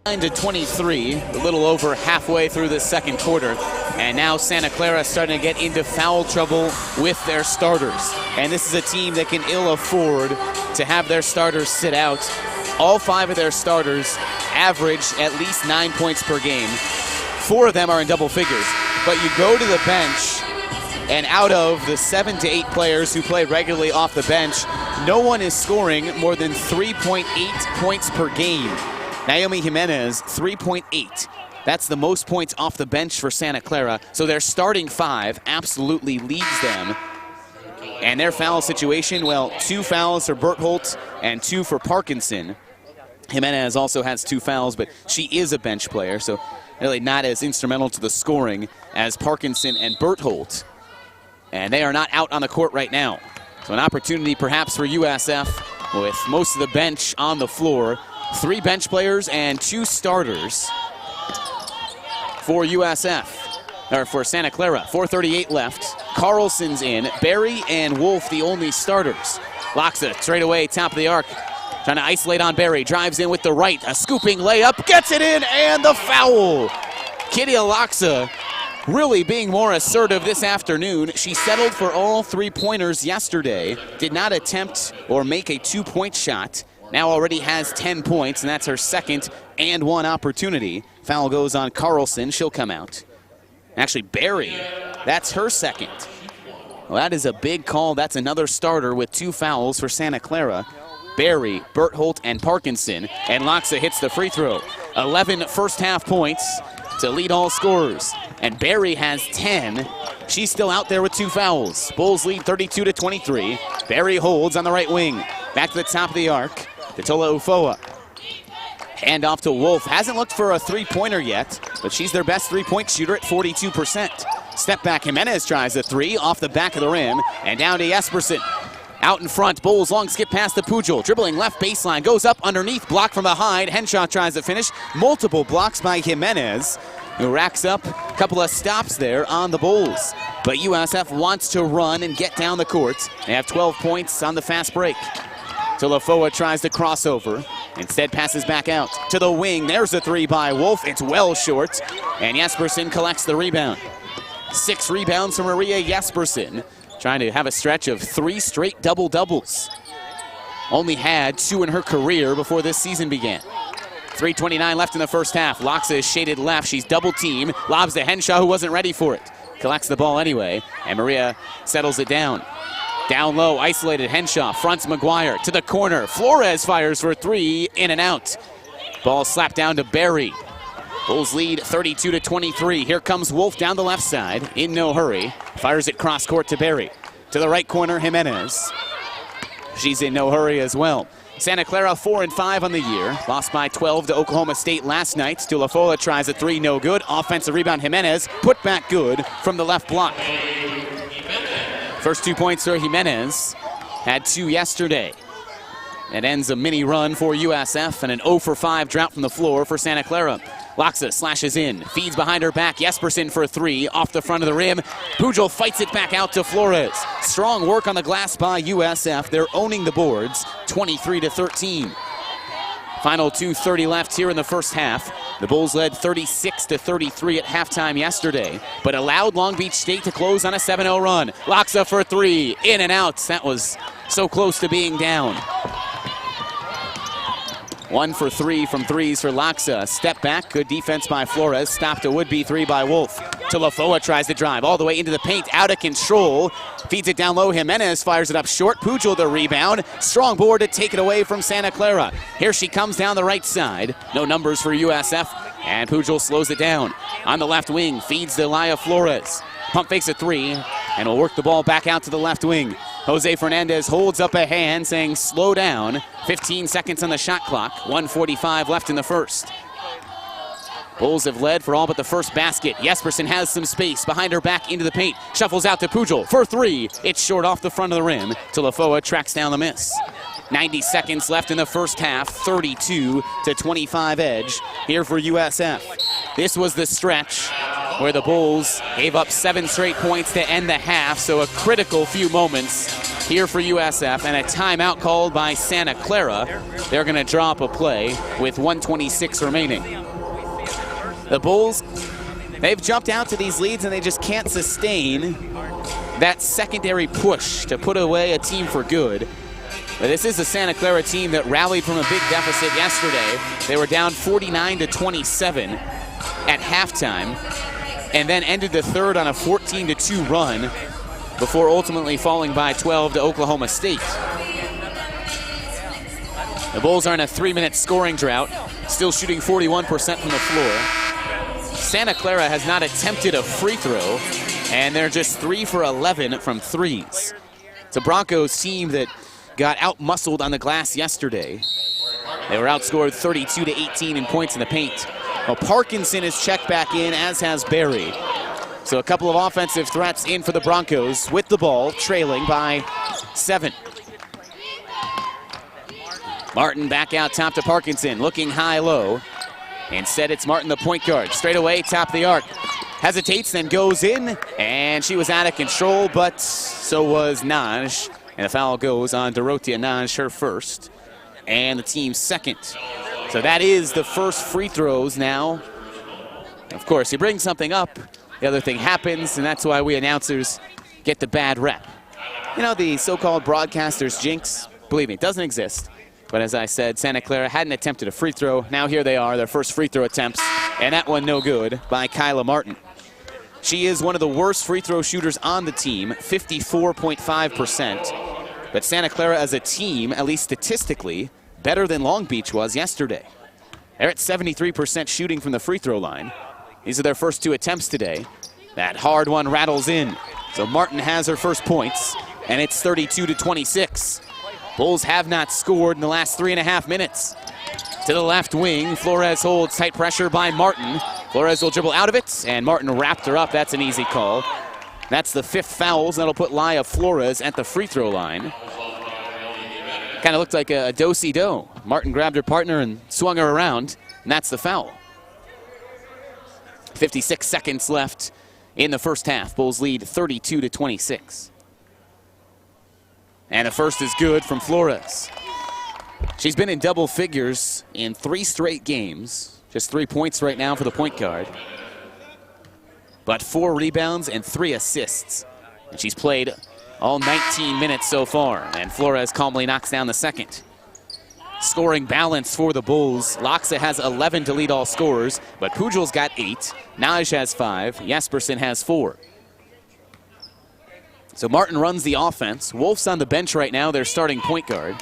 To 23, a little over halfway through the second quarter. And now Santa Clara starting to get into foul trouble with their starters. And this is a team that can ill afford to have their starters sit out. All 5 of their starters average at least 9 points per game. 4 of them are in double figures. But you go to the bench, and out of the 7 to 8 players who play regularly off the bench, no one is scoring more than 3.8 points per game. Naomi Jimenez, 3.8. That's the most points off the bench for Santa Clara. So their starting 5 absolutely leads them. And their foul situation, well, 2 fouls for Bertholdt and 2 for Parkinson. Jimenez also has 2 fouls, but she is a bench player, so really not as instrumental to the scoring as Parkinson and Bertholdt. And they are not out on the court right now. So an opportunity perhaps for USF with most of the bench on the floor. 3 bench players and 2 starters for USF, or for Santa Clara. 4:38 left. Carlson's in. Berry and Wolf the only starters. Loxa straight away, top of the arc. Trying to isolate on Berry. Drives in with the right. A scooping layup. Gets it in, and the foul. Kitty Loxa really being more assertive this afternoon. She settled for all 3-pointers yesterday. Did not attempt or make a 2-point shot. Now already has 10 points, and that's her second and 1 opportunity. Foul goes on Carlson. She'll come out. Actually, Berry, that's her second. Well, that is a big call. That's another starter with 2 fouls for Santa Clara. Berry, Bertholdt, and Parkinson. And Loxa hits the free throw. 11 first-half points to lead all scorers. And Berry has 10. She's still out there with 2 fouls. Bulls lead 32-23. Berry holds on the right wing. Back to the top of the arc. Tola Ufoa. Hand off to Wolf. Hasn't looked for a 3-pointer yet, but she's their best 3-point shooter at 42%. Step back, Jimenez tries a 3 off the back of the rim, and down to Jespersen. Out in front, Bulls long skip past the Pujol. Dribbling left baseline, goes up underneath, block from behind. Henshaw tries to finish. Multiple blocks by Jimenez, who racks up a couple of stops there on the Bulls. But USF wants to run and get down the court. They have 12 points on the fast break. Tulafoa tries to crossover. Instead passes back out to the wing. There's a 3 by Wolf. It's well short. And Jespersen collects the rebound. 6 rebounds for Maria Jespersen, trying to have a stretch of 3 straight double-doubles. Only had 2 in her career before this season began. 3:29 left in the first half. Loxa is shaded left. She's double-teamed. Lobs to Henshaw, who wasn't ready for it. Collects the ball anyway, and Maria settles it down. Down low, isolated Henshaw, fronts McGuire to the corner. Flores fires for 3, in and out. Ball slapped down to Berry. Bulls lead 32-23. Here comes Wolf down the left side, in no hurry. Fires it cross court to Berry. To the right corner, Jimenez. She's in no hurry as well. Santa Clara 4-5 on the year. Lost by 12 to Oklahoma State last night. Stulafola tries a 3, no good. Offensive rebound, Jimenez. Put back good from the left block. First 2 points for Jimenez. Had 2 yesterday. It ends a mini run for USF and an 0 for 5 drought from the floor for Santa Clara. Loxa slashes in, feeds behind her back. Jespersen for 3, off the front of the rim. Pujol fights it back out to Flores. Strong work on the glass by USF. They're owning the boards, 23-13. Final 2:30 left here in the first half. The Bulls led 36-33 at halftime yesterday, but allowed Long Beach State to close on a 7-0 run. Loxa for 3, in and out. That was so close to being down. 1 for 3 from threes for Loxa. Step back, good defense by Flores. Stopped a would-be 3 by Wolf. Tulafoa tries to drive all the way into the paint, out of control. Feeds it down low, Jimenez fires it up short. Pujol the rebound. Strong board to take it away from Santa Clara. Here she comes down the right side. No numbers for USF, and Pujol slows it down. On the left wing, feeds to Laya Flores. Pump fakes a 3, and will work the ball back out to the left wing. Jose Fernandez holds up a hand saying slow down. 15 seconds on the shot clock. 1:45 left in the first. Bulls have led for all but the first basket. Jespersen has some space behind her back into the paint. Shuffles out to Pujol for 3. It's short off the front of the rim. Tulafoa tracks down the miss. 90 seconds left in the first half. 32-25 edge here for USF. This was the stretch where the Bulls gave up 7 straight points to end the half, so a critical few moments here for USF, and a timeout called by Santa Clara. They're going to draw up a play with 1:26 remaining. The Bulls, they've jumped out to these leads, and they just can't sustain that secondary push to put away a team for good. But this is a Santa Clara team that rallied from a big deficit yesterday. They were down 49-27 at halftime, and then ended the third on a 14-2 run before ultimately falling by 12 to Oklahoma State. The Bulls are in a 3-minute scoring drought, still shooting 41% from the floor. Santa Clara has not attempted a free throw, and they're just 3 for 11 from threes. It's a Broncos team that got out-muscled on the glass yesterday. They were outscored 32-18 in points in the paint. Well, Parkinson has checked back in, as has Berry. So a couple of offensive threats in for the Broncos with the ball, trailing by 7. Martin back out top to Parkinson, looking high-low. Instead, it's Martin, the point guard. Straight away, top of the arc. Hesitates, then goes in, and she was out of control, but so was Naj. And the foul goes on Dorothea Naj, her first, and the team's second. So that is the first free throws now. Of course, you bring something up, the other thing happens, and that's why we announcers get the bad rep. You know, the so-called broadcaster's jinx, believe me, it doesn't exist. But as I said, Santa Clara hadn't attempted a free throw. Now here they are, their first free throw attempts, and that one no good by Kyla Martin. She is one of the worst free throw shooters on the team, 54.5%. But Santa Clara as a team, at least statistically, better than Long Beach was yesterday. They're at 73% shooting from the free throw line. These are their first 2 attempts today. That hard one rattles in. So Martin has her first points, and it's 32-26. Bulls have not scored in the last 3.5 minutes. To the left wing, Flores holds tight pressure by Martin. Flores will dribble out of it, and Martin wrapped her up. That's an easy call. That's the 5th foul, so that'll put Laya Flores at the free throw line. Kind of looked like a do-si-do. Martin grabbed her partner and swung her around, and that's the foul. 56 seconds left in the first half. Bulls lead 32-26. And the first is good from Flores. She's been in double figures in 3 straight games. Just 3 points right now for the point guard. but 4 rebounds and 3 assists. And she's played all 19 minutes so far, and Flores calmly knocks down the second. Scoring balance for the Bulls. Loxa has 11 to lead all scorers, but Pujal's got 8. Naj has 5. Jespersen has 4. So Martin runs the offense. Wolf's on the bench right now, their starting point guard.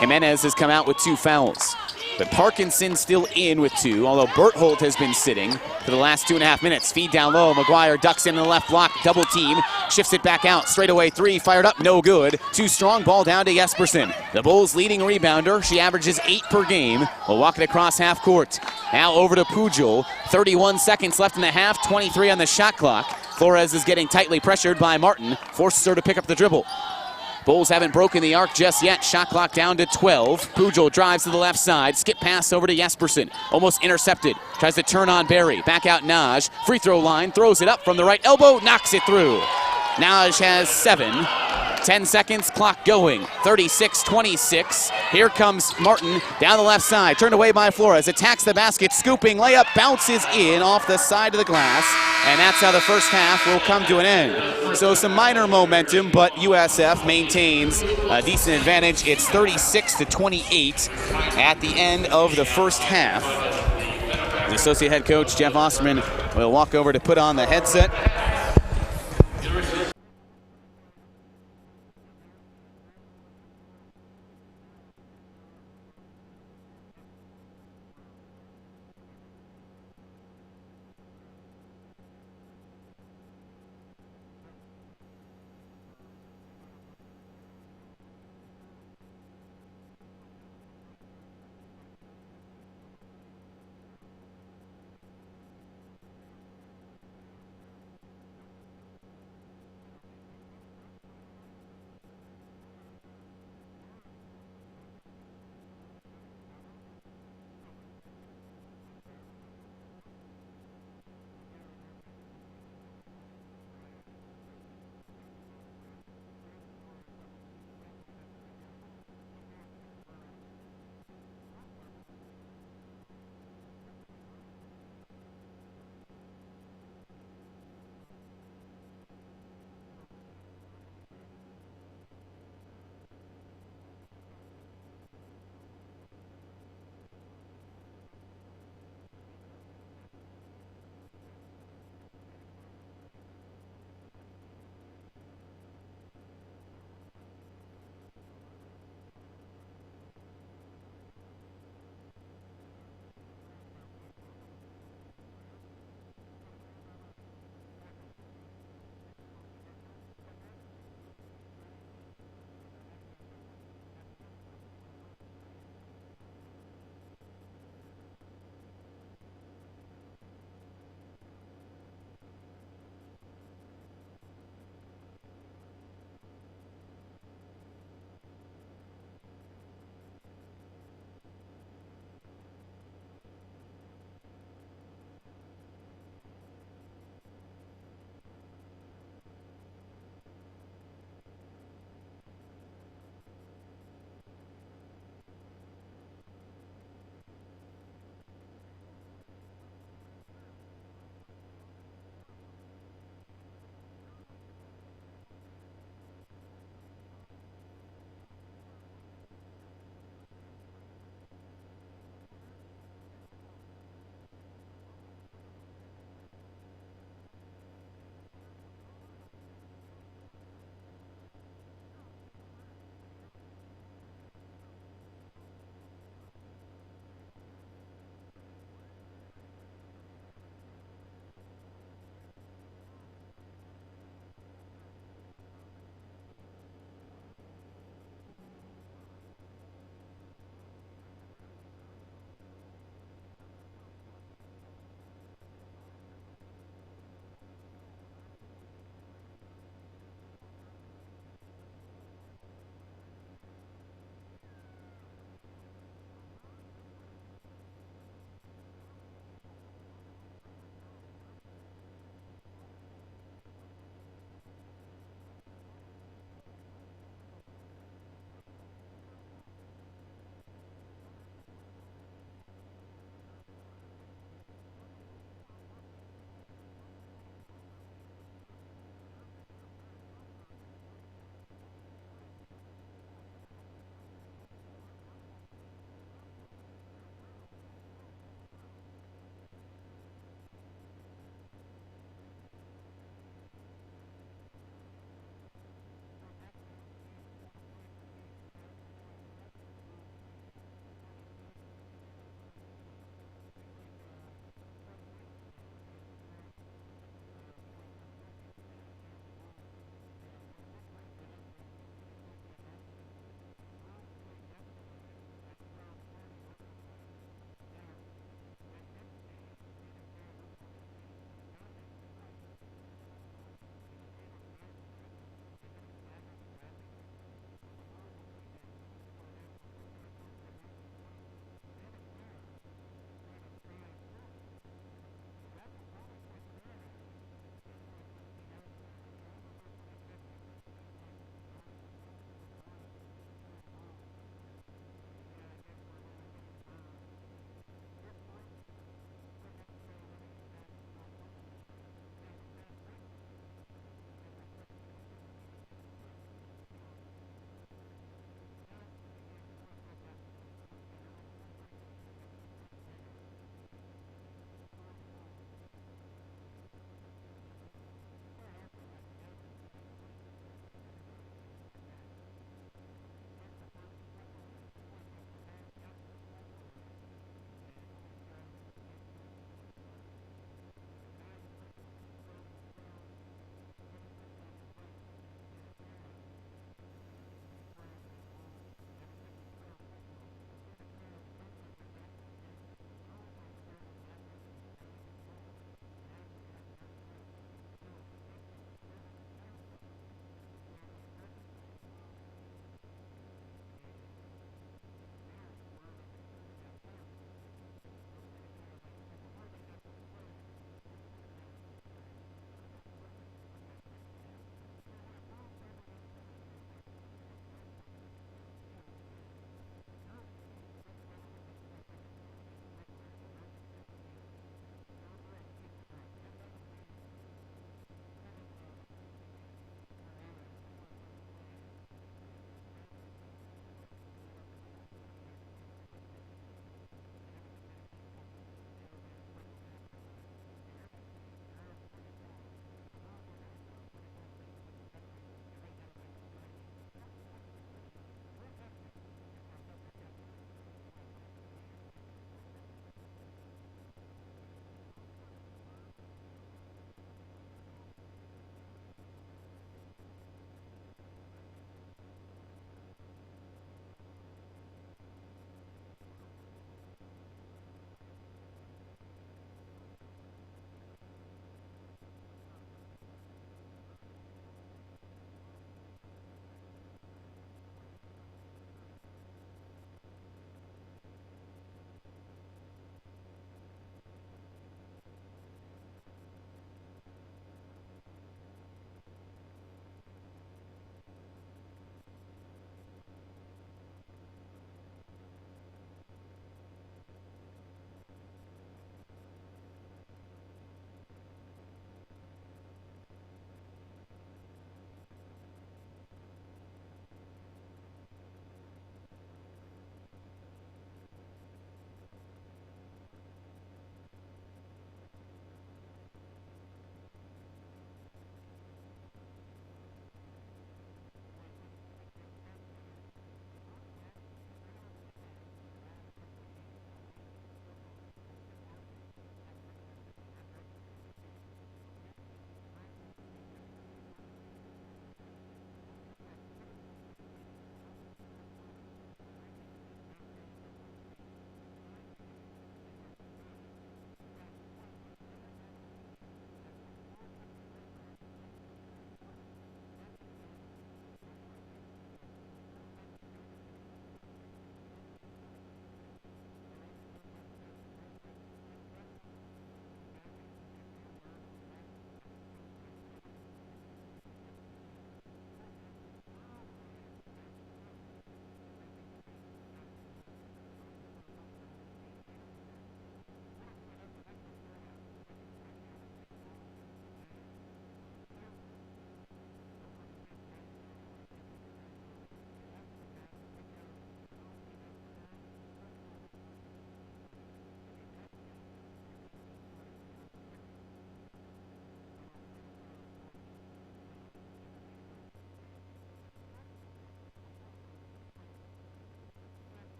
Jimenez has come out with 2 fouls. But Parkinson still in with 2, although Berthold has been sitting for the last 2.5 minutes. Feed down low. McGuire ducks in the left block. Double team. Shifts it back out. Straightaway 3. Fired up. No good. Too strong. Ball down to Jespersen. The Bulls leading rebounder. She averages 8 per game. Will walk it across half court. Now over to Pujol. 31 seconds left in the half. 23 on the shot clock. Flores is getting tightly pressured by Martin. Forces her to pick up the dribble. Bulls haven't broken the arc just yet. Shot clock down to 12. Pujol drives to the left side. Skip pass over to Jespersen. Almost intercepted. Tries to turn on Barry. Back out Naj. Free throw line. Throws it up from the right elbow. Knocks it through. Naj has 7. 10 seconds. Clock going. 36-26. Here comes Martin down the left side. Turned away by Flores. Attacks the basket. Scooping. Layup. Bounces in off the side of the glass. And that's how the first half will come to an end. So some minor momentum, but USF maintains a decent advantage. It's 36-28 at the end of the first half. The associate head coach, Jeff Osterman, will walk over to put on the headset.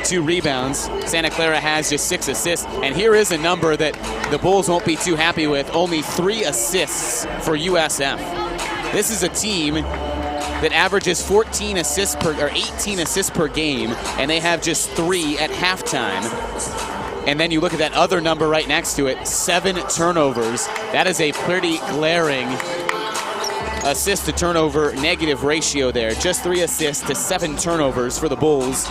2 rebounds. Santa Clara has just 6 assists. And here is a number that the Bulls won't be too happy with. Only 3 assists for USF. This is a team that averages 18 assists per game, and they have just 3 at halftime. And then you look at that other number right next to it, 7 turnovers. That is a pretty glaring assist to turnover negative ratio there. Just 3 assists to 7 turnovers for the Bulls.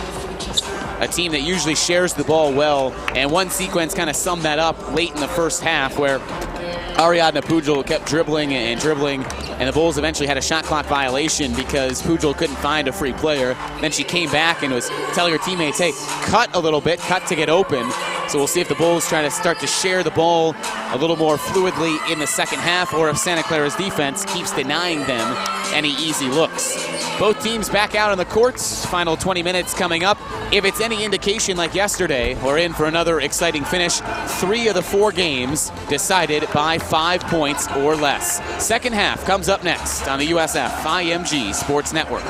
A team that usually shares the ball well. And one sequence kind of summed that up late in the first half where Ariadna Pujol kept dribbling and dribbling, and the Bulls eventually had a shot clock violation because Pujol couldn't find a free player. Then she came back and was telling her teammates, hey, cut a little bit, cut to get open. So we'll see if the Bulls try to start to share the ball a little more fluidly in the second half, or if Santa Clara's defense keeps denying them any easy looks. Both teams back out on the courts. Final 20 minutes coming up. If it's any indication like yesterday, we're in for another exciting finish. 3 of the 4 games decided by 5 points or less. Second half comes up next on the USF IMG Sports Network.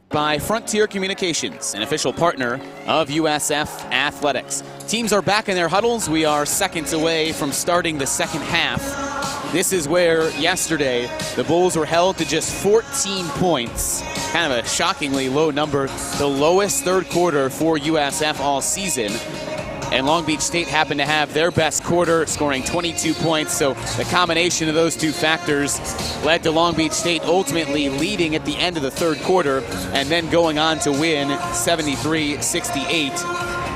By Frontier Communications, an official partner of USF Athletics. Teams are back in their huddles. We are seconds away from starting the second half. This is where yesterday the Bulls were held to just 14 points. Kind of a shockingly low number. The lowest third quarter for USF all season. And Long Beach State happened to have their best quarter, scoring 22 points. So the combination of those 2 factors led to Long Beach State ultimately leading at the end of the third quarter and then going on to win 73-68.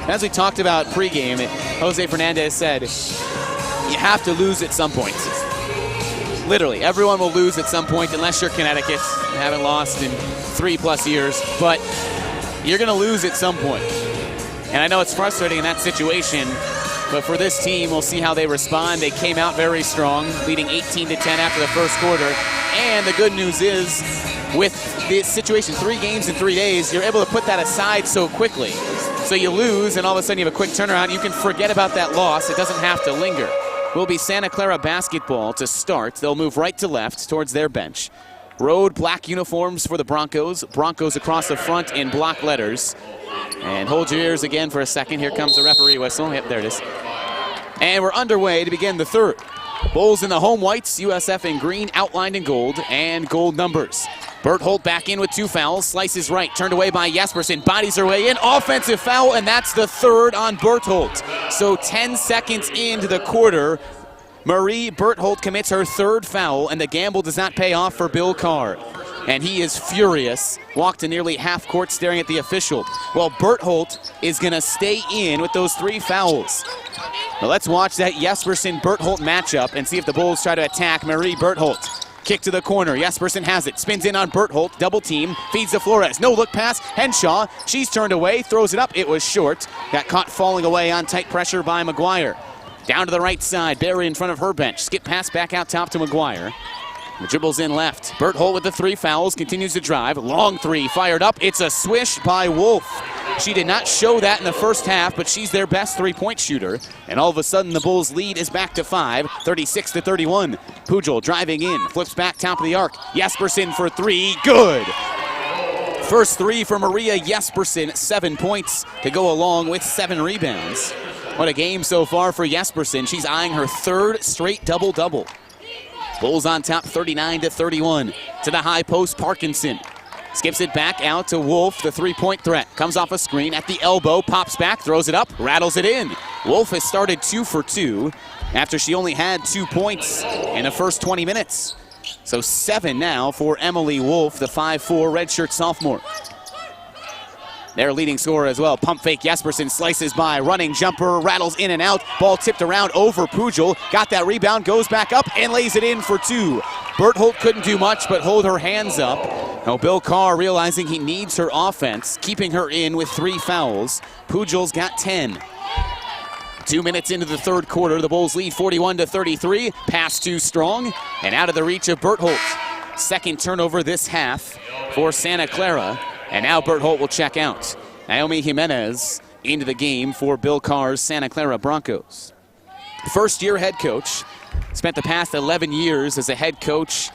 As we talked about pregame, Jose Fernandez said, you have to lose at some point. Literally, everyone will lose at some point unless you're Connecticut. You haven't lost in 3+ years, but you're going to lose at some point. And I know it's frustrating in that situation, but for this team, we'll see how they respond. They came out very strong, leading 18-10 after the first quarter. And the good news is, with this situation, 3 games in 3 days, you're able to put that aside so quickly. So you lose, and all of a sudden you have a quick turnaround. You can forget about that loss. It doesn't have to linger. Will be Santa Clara basketball to start. They'll move right to left towards their bench. Road black uniforms for the Broncos. Broncos across the front in block letters. And hold your ears again for a second. Here comes the referee whistle. Yep, there it is. And we're underway to begin the third. Bulls in the home whites, USF in green, outlined in gold, and gold numbers. Berthold back in with 2 fouls. Slices right, turned away by Jespersen. Bodies her way in. Offensive foul, and that's the third on Berthold. So 10 seconds into the quarter, Marie Berthold commits her 3rd foul, and the gamble does not pay off for Bill Carr. And he is furious. Walked to nearly half court staring at the official. Well, Berthold is going to stay in with those 3 fouls. Now let's watch that Jespersen-Berthold matchup and see if the Bulls try to attack Marie Berthold. Kick to the corner. Jespersen has it. Spins in on Berthold. Double team. Feeds to Flores. No look pass. Henshaw. She's turned away. Throws it up. It was short. Got caught falling away on tight pressure by McGuire. Down to the right side. Barry in front of her bench. Skip pass back out top to McGuire. The dribble's in left. Berthold with the 3 fouls, continues to drive. Long 3, fired up. It's a swish by Wolf. She did not show that in the first half, but she's their best 3-point shooter. And all of a sudden, the Bulls' lead is back to 5, 36-31. Pujol driving in, flips back top of the arc. Jespersen for 3, good. First 3 for Maria Jespersen, 7 points to go along with 7 rebounds. What a game so far for Jespersen. She's eyeing her third straight double-double. Bulls on top 39-31. To the high post, Parkinson. Skips it back out to Wolf, the three-point threat. Comes off a screen at the elbow, pops back, throws it up, rattles it in. Wolf has started 2 for 2 after she only had 2 points in the first 20 minutes. So 7 now for Emily Wolf, the 5'4" redshirt sophomore. Their leading scorer as well. Pump fake, Jespersen slices by, running jumper, rattles in and out. Ball tipped around over Pujol. Got that rebound, goes back up and lays it in for 2. Bertholt couldn't do much but hold her hands up. Now Bill Carr realizing he needs her offense, keeping her in with 3 fouls. Pujol's got 10. 2 minutes into the third quarter, the Bulls lead 41-33. Pass too strong and out of the reach of Bertholt. Second turnover this half for Santa Clara. And now Bertholt will check out. Naomi Jimenez into the game for Bill Carr's Santa Clara Broncos. First-year head coach. Spent the past 11 years as a head coach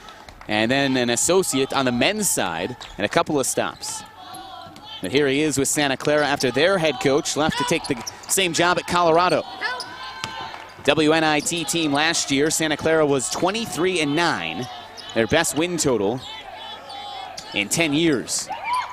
and then an associate on the men's side and a couple of stops. But here he is with Santa Clara after their head coach left to take the same job at Colorado. WNIT team last year, Santa Clara was 23-9. Their best win total in 10 years.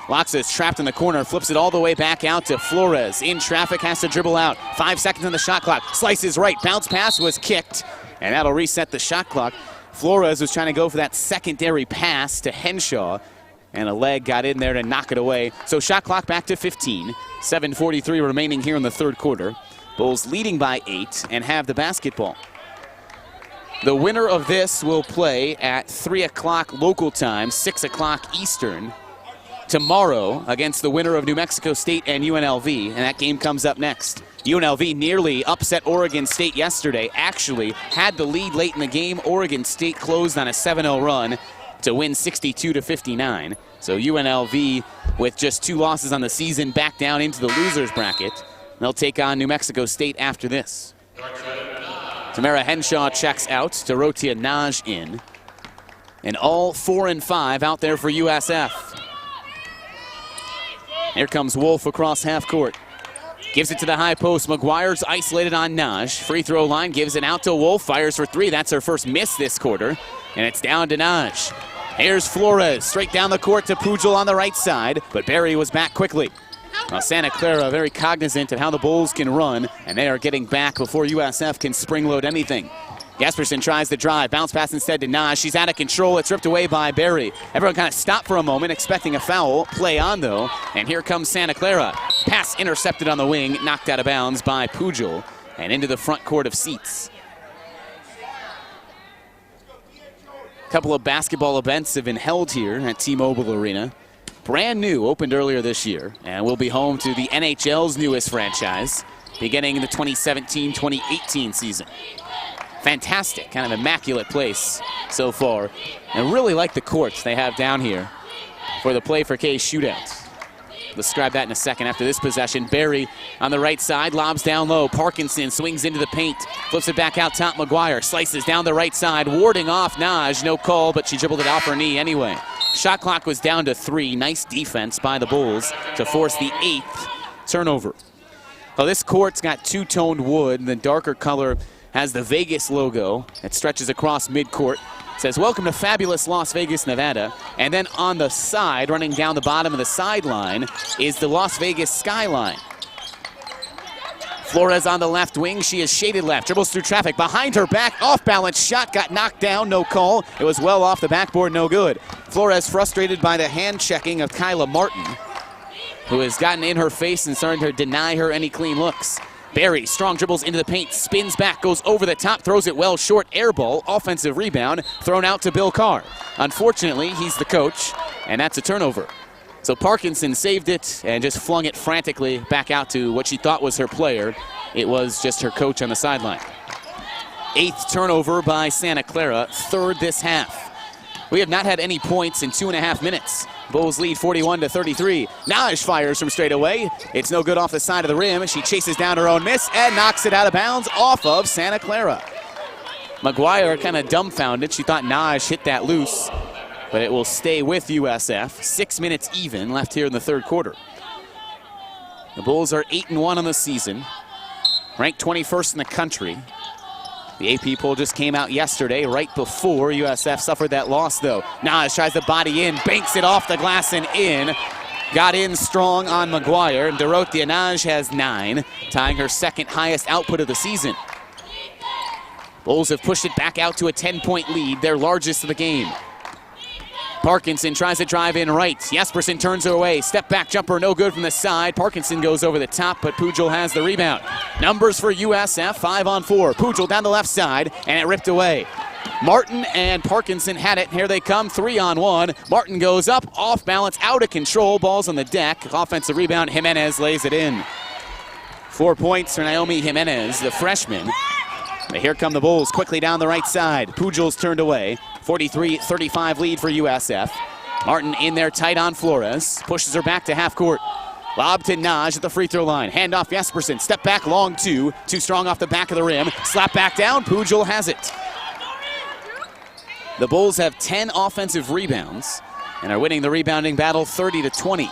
Loxa is trapped in the corner, flips it all the way back out to Flores. In traffic, has to dribble out. 5 seconds on the shot clock. Slices right, bounce pass was kicked, and that'll reset the shot clock. Flores was trying to go for that secondary pass to Henshaw, and a leg got in there to knock it away. So shot clock back to 15. 7:43 remaining here in the third quarter. Bulls leading by 8 and have the basketball. The winner of this will play at 3 o'clock local time, 6 o'clock Eastern, tomorrow against the winner of New Mexico State and UNLV, and that game comes up next. UNLV nearly upset Oregon State yesterday. Actually had the lead late in the game. Oregon State closed on a 7-0 run to win 62-59. So UNLV, with just 2 losses on the season, back down into the losers bracket. They'll take on New Mexico State after this. Tamara Henshaw checks out. Dorothea Naj in. And all 4 and 5 out there for USF. Here comes Wolf across half court. Gives it to the high post. McGuire's isolated on Naj. Free throw line, gives it out to Wolf. Fires for 3. That's her first miss this quarter. And it's down to Naj. Here's Flores. Straight down the court to Pujol on the right side. But Barry was back quickly. Now Santa Clara very cognizant of how the Bulls can run. And they are getting back before USF can spring load anything. Jespersen tries to drive. Bounce pass instead to Naj. She's out of control. It's ripped away by Barry. Everyone kind of stopped for a moment, expecting a foul. Play on, though. And here comes Santa Clara. Pass intercepted on the wing. Knocked out of bounds by Pujol. And into the front court of seats. A couple of basketball events have been held here at T-Mobile Arena. Brand new, opened earlier this year. And will be home to the NHL's newest franchise, beginning in the 2017-2018 season. Fantastic, kind of immaculate place so far. And really like the courts they have down here for the Play4Kay Shootout. Describe that in a second after this possession. Barry on the right side, lobs down low. Parkinson swings into the paint, flips it back out top. McGuire slices down the right side, warding off Naj. No call, but she dribbled it off her knee anyway. Shot clock was down to 3. Nice defense by the Bulls to force the 8th turnover. Well, this court's got two-toned wood, and the darker color has the Vegas logo that stretches across midcourt. It says, "Welcome to fabulous Las Vegas, Nevada." And then on the side, running down the bottom of the sideline, is the Las Vegas skyline. Flores on the left wing. She is shaded left. Dribbles through traffic. Behind her back. Off-balance shot. Got knocked down. No call. It was well off the backboard. No good. Flores frustrated by the hand-checking of Kyla Martin, who has gotten in her face and starting to deny her any clean looks. Barry, strong dribbles into the paint, spins back, goes over the top, throws it well short, air ball, offensive rebound, thrown out to Bill Carr. Unfortunately, he's the coach, and that's a turnover. So Parkinson saved it and just flung it frantically back out to what she thought was her player. It was just her coach on the sideline. 8th turnover by Santa Clara, 3rd this half. We have not had any points in 2.5 minutes. Bulls lead 41-33. Naj fires from straight away. It's no good off the side of the rim. She chases down her own miss and knocks it out of bounds off of Santa Clara. McGuire kind of dumbfounded. She thought Naj hit that loose, but it will stay with USF. 6 minutes even left here in the third quarter. The Bulls are 8-1 on the season. ranked 21st in the country. The AP poll just came out yesterday, right before USF suffered that loss, though. Naj tries to body in, banks it off the glass and in. Got in strong on McGuire. Dorothea Naj has 9, tying her second highest output of the season. Bulls have pushed it back out to a 10-point lead, their largest of the game. Parkinson tries to drive in right. Jespersen turns her away. Step back jumper, no good from the side. Parkinson goes over the top, but Pujol has the rebound. Numbers for USF, 5-on-4. Pujol down the left side, and it ripped away. Martin and Parkinson had it. Here they come, 3-on-1. Martin goes up, off balance, out of control. Ball's on the deck. Offensive rebound, Jimenez lays it in. 4 points for Naomi Jimenez, the freshman. But here come the Bulls quickly down the right side. Pujol's turned away. 43-35 lead for USF. Martin in there tight on Flores. Pushes her back to half court. Lob to Naj at the free throw line. Hand off Jespersen. Step back long two. Too strong off the back of the rim. Slap back down. Pujol has it. The Bulls have 10 offensive rebounds and are winning the rebounding battle 30-20.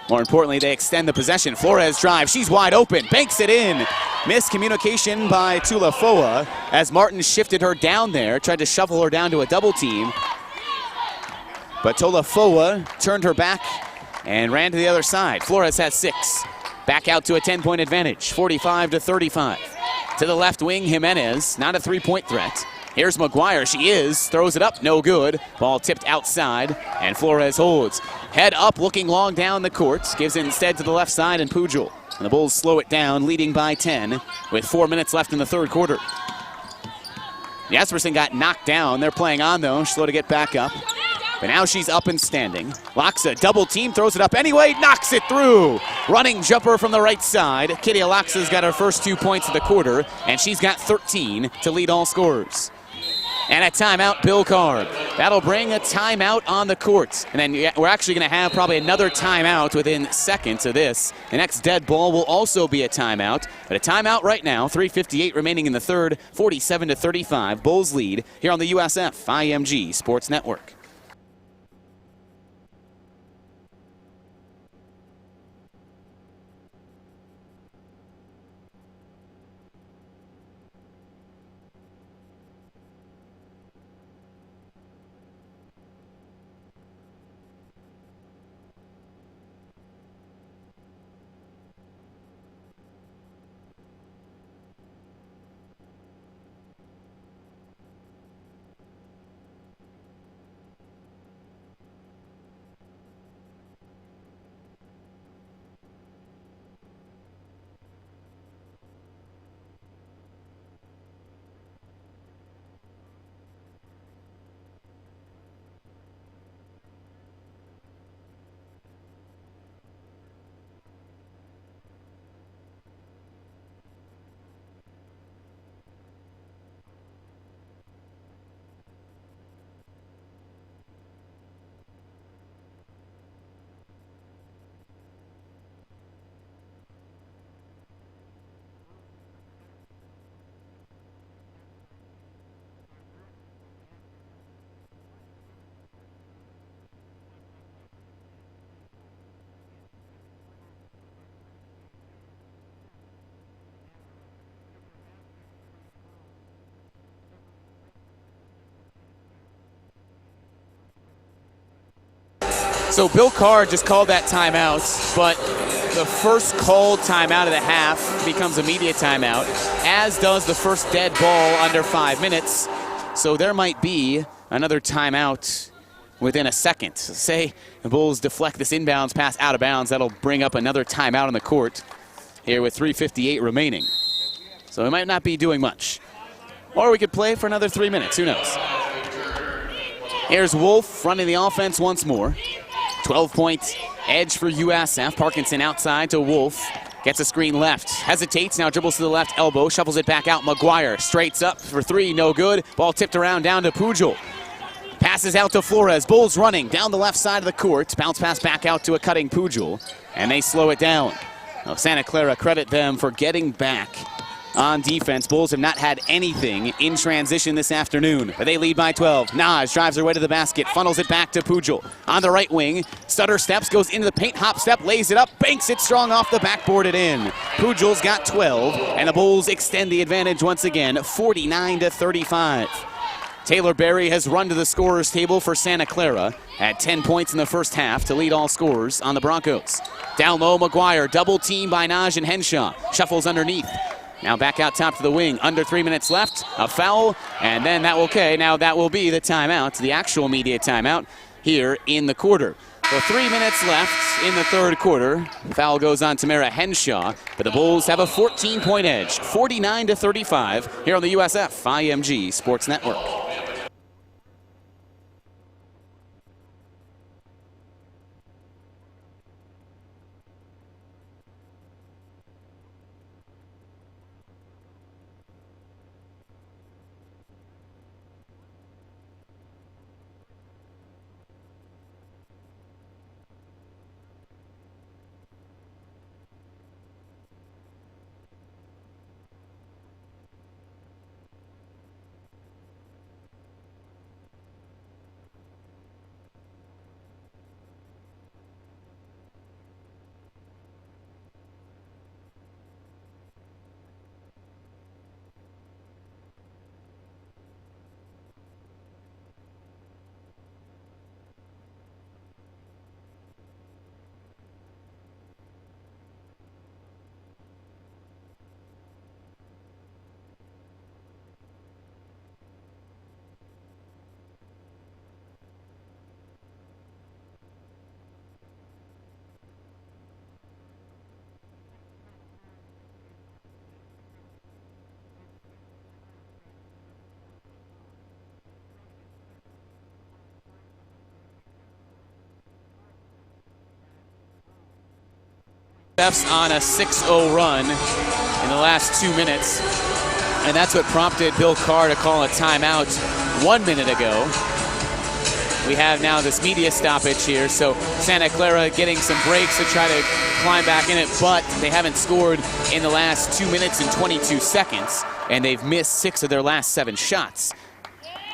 More importantly, they extend the possession. Flores drives. She's wide open. Banks it in. Miscommunication by Tulafoa as Martin shifted her down there, tried to shuffle her down to a double team. But Tulafoa turned her back and ran to the other side. Flores has 6. Back out to a 10-point advantage, 45-35. To the left wing, Jimenez, not a 3-point threat. Here's McGuire, she is, throws it up, no good. Ball tipped outside, and Flores holds. Head up, looking long down the court, gives it instead to the left side and Pujol. And the Bulls slow it down, leading by 10, with 4 minutes left in the third quarter. Jespersen got knocked down. They're playing on, though, slow to get back up. But now she's up and standing. Laksa, double team, throws it up anyway, knocks it through. Running jumper from the right side. Kitty Laksa's got her first 2 points of the quarter, and she's got 13 to lead all scorers. And a timeout, Bill Carr. That'll bring a timeout on the court. And then we're actually going to have probably another timeout within seconds of this. The next dead ball will also be a timeout. But a timeout right now, 3:58 remaining in the third, 47-35. Bulls lead here on the USF IMG Sports Network. So Bill Carr just called that timeout, but the first called timeout of the half becomes immediate timeout, as does the first dead ball under 5 minutes. So there might be another timeout within a second. Say the Bulls deflect this inbounds pass out of bounds, that'll bring up another timeout on the court here with 3:58 remaining. So we might not be doing much. Or we could play for another 3 minutes, who knows? Here's Wolf running the offense once more. 12-point edge for USF. Parkinson outside to Wolf. Gets a screen left. Hesitates, now dribbles to the left elbow. Shuffles it back out. McGuire straights up for 3, no good. Ball tipped around down to Pujol. Passes out to Flores. Bulls running down the left side of the court. Bounce pass back out to a cutting Pujol. And they slow it down. Now Santa Clara, credit them for getting back on defense. Bulls have not had anything in transition this afternoon, but they lead by 12. Naj drives her way to the basket, funnels it back to Pujol. On the right wing, stutter steps, goes into the paint, hop step, lays it up, banks it strong off the backboard and in. Pujol's got 12, and the Bulls extend the advantage once again, 49-35. Taylor Berry has run to the scorer's table for Santa Clara, had 10 points in the first half to lead all scorers on the Broncos. Down low, McGuire, double team by Naj and Henshaw. Shuffles underneath. Now back out top to the wing. Under 3 minutes left. A foul, and then that will be the timeout, the actual media timeout here in the quarter. So 3 minutes left in the third quarter. The foul goes on Tamara Henshaw, but the Bulls have a 14-point edge, 49-35 here on the USF IMG Sports Network. USF's on a 6-0 run in the last 2 minutes, and that's what prompted Bill Carr to call a timeout 1 minute ago. We have now this media stoppage here, so Santa Clara getting some breaks to try to climb back in it, but they haven't scored in the last 2 minutes and 22 seconds, and they've missed 6 of their last 7 shots.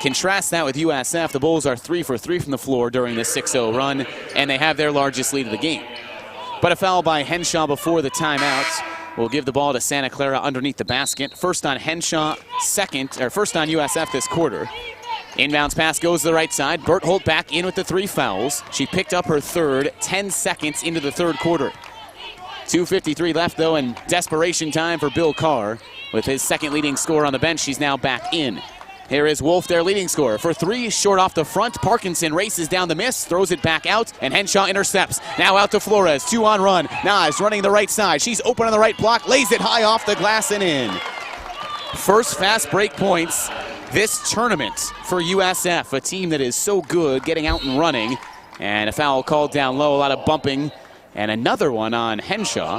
Contrast that with USF. The Bulls are 3 for 3 from the floor during this 6-0 run, and they have their largest lead of the game. But a foul by Henshaw before the timeout will give the ball to Santa Clara underneath the basket. First on Henshaw, first on USF this quarter. Inbounds pass goes to the right side. Bertholt back in with the 3 fouls. She picked up her third 10 seconds into the third quarter. 2:53 left, though, and desperation time for Bill Carr. With his second leading scorer on the bench, she's now back in. Here is Wolf, their leading scorer. For 3, short off the front. Parkinson races down the miss, throws it back out, and Henshaw intercepts. Now out to Flores, 2 on run. Naj running the right side. She's open on the right block, lays it high off the glass and in. First fast break points this tournament for USF, a team that is so good getting out and running. And a foul called down low, a lot of bumping, and another one on Henshaw.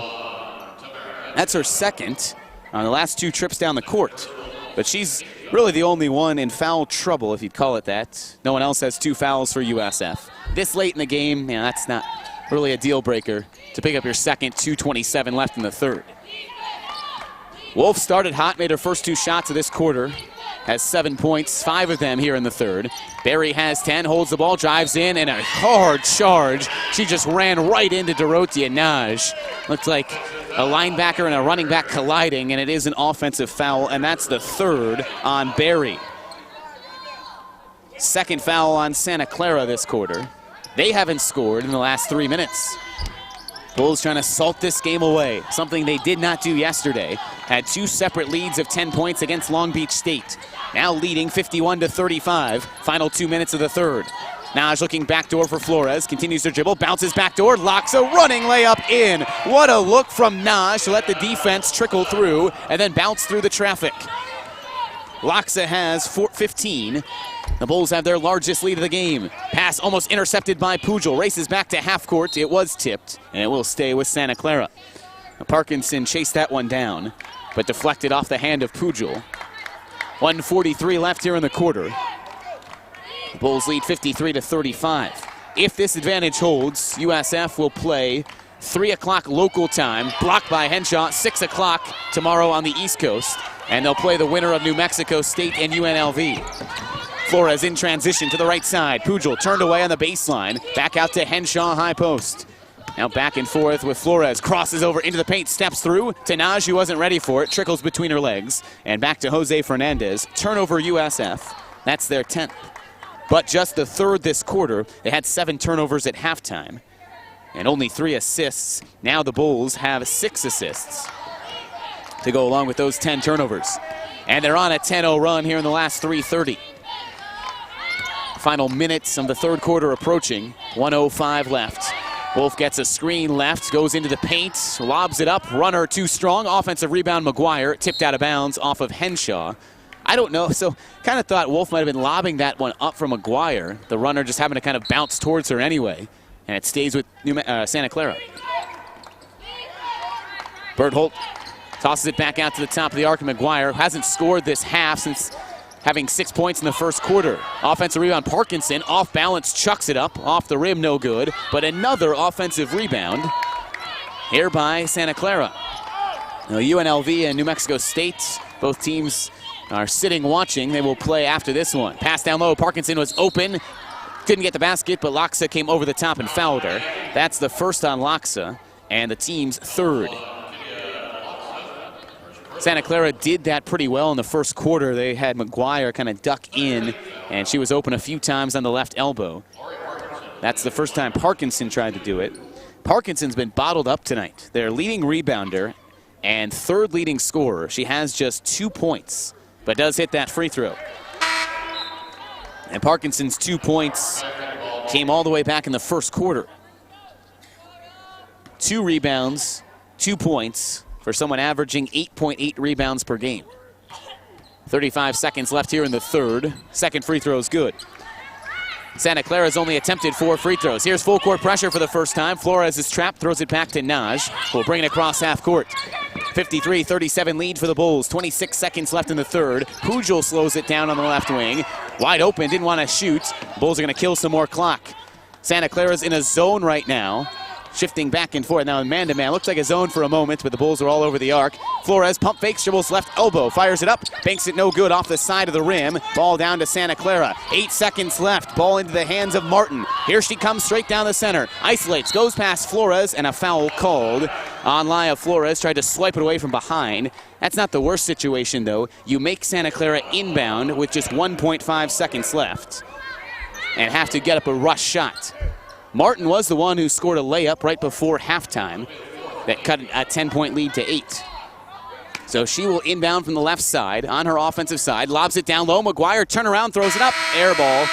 That's her second on the last 2 trips down the court. But she's really the only one in foul trouble, if you'd call it that. No one else has 2 fouls for USF. This late in the game, that's not really a deal breaker to pick up your second, 2:27 left in the third. Wolf started hot, made her first 2 shots of this quarter. Has 7 points, 5 of them here in the third. Berry has 10, holds the ball, drives in, and a hard charge. She just ran right into Dorothea Naj. Looked like a linebacker and a running back colliding, and it is an offensive foul, and that's the third on Berry. Second foul on Santa Clara this quarter. They haven't scored in the last 3 minutes. Bulls trying to salt this game away, something they did not do yesterday. Had 2 separate leads of 10 points against Long Beach State. Now leading 51-35, final 2 minutes of the third. Naj looking backdoor for Flores, continues to dribble, bounces backdoor, locks a running layup in. What a look from Naj to let the defense trickle through and then bounce through the traffic. Loxa has 15. The Bulls have their largest lead of the game. Pass almost intercepted by Pujol. Races back to half court. It was tipped, and it will stay with Santa Clara. Parkinson chased that one down, but deflected off the hand of Pujol. 1:43 left here in the quarter. The Bulls lead 53-35. If this advantage holds, USF will play 3 o'clock local time, blocked by Henshaw. 6 o'clock tomorrow on the East Coast. And they'll play the winner of New Mexico State and UNLV. Flores in transition to the right side. Pujol turned away on the baseline. Back out to Henshaw, high post. Now back and forth with Flores. Crosses over into the paint, steps through. To Naj, who wasn't ready for it. Trickles between her legs. And back to Jose Fernandez. Turnover USF. That's their 10th. But just the 3rd this quarter. They had 7 turnovers at halftime. And only 3 assists. Now the Bulls have 6 assists to go along with those 10 turnovers. And they're on a 10-0 run here in the last 3:30. Final minutes of the 3rd quarter approaching. 1:05 left. Wolf gets a screen left, goes into the paint, lobs it up. Runner too strong. Offensive rebound, McGuire. Tipped out of bounds off of Henshaw. I don't know, so kind of thought Wolf might have been lobbing that one up from McGuire. The runner just having to kind of bounce towards her anyway. And it stays with Santa Clara. Bertholt tosses it back out to the top of the arc. McGuire hasn't scored this half since having 6 points in the 1st quarter. Offensive rebound, Parkinson, off balance, chucks it up, off the rim, no good. But another offensive rebound here by Santa Clara. Now, UNLV and New Mexico State, both teams are sitting watching. They will play after this one. Pass down low, Parkinson was open. Couldn't get the basket, but Loxa came over the top and fouled her. That's the first on Loxa, and the team's 3rd. Santa Clara did that pretty well in the 1st quarter. They had McGuire kind of duck in, and she was open a few times on the left elbow. That's the first time Parkinson tried to do it. Parkinson's been bottled up tonight. Their leading rebounder and 3rd leading scorer. She has just 2 points, but does hit that free throw. And Parkinson's 2 points came all the way back in the 1st quarter. 2 rebounds, 2 points for someone averaging 8.8 rebounds per game. 35 seconds left here in the 3rd. Second free throw is good. Santa Clara's only attempted 4 free throws. Here's full court pressure for the first time. Flores is trapped, throws it back to Naj, who will bring it across half court. 53-37 lead for the Bulls. 26 seconds left in the 3rd. Pujol slows it down on the left wing. Wide open, didn't want to shoot. Bulls are going to kill some more clock. Santa Clara's in a zone right now. Shifting back and forth. Now man-to-man. Looks like a zone for a moment, but the Bulls are all over the arc. Flores pump fakes, dribbles left elbow. Fires it up. Banks it no good off the side of the rim. Ball down to Santa Clara. 8 seconds left. Ball into the hands of Martin. Here she comes straight down the center. Isolates. Goes past Flores, and a foul called on Laya Flores. Tried to swipe it away from behind. That's not the worst situation, though. You make Santa Clara inbound with just 1.5 seconds left and have to get up a rush shot. Martin was the one who scored a layup right before halftime that cut a 10-point lead to 8. So she will inbound from the left side on her offensive side. Lobs it down low. McGuire turn around, throws it up. Air ball.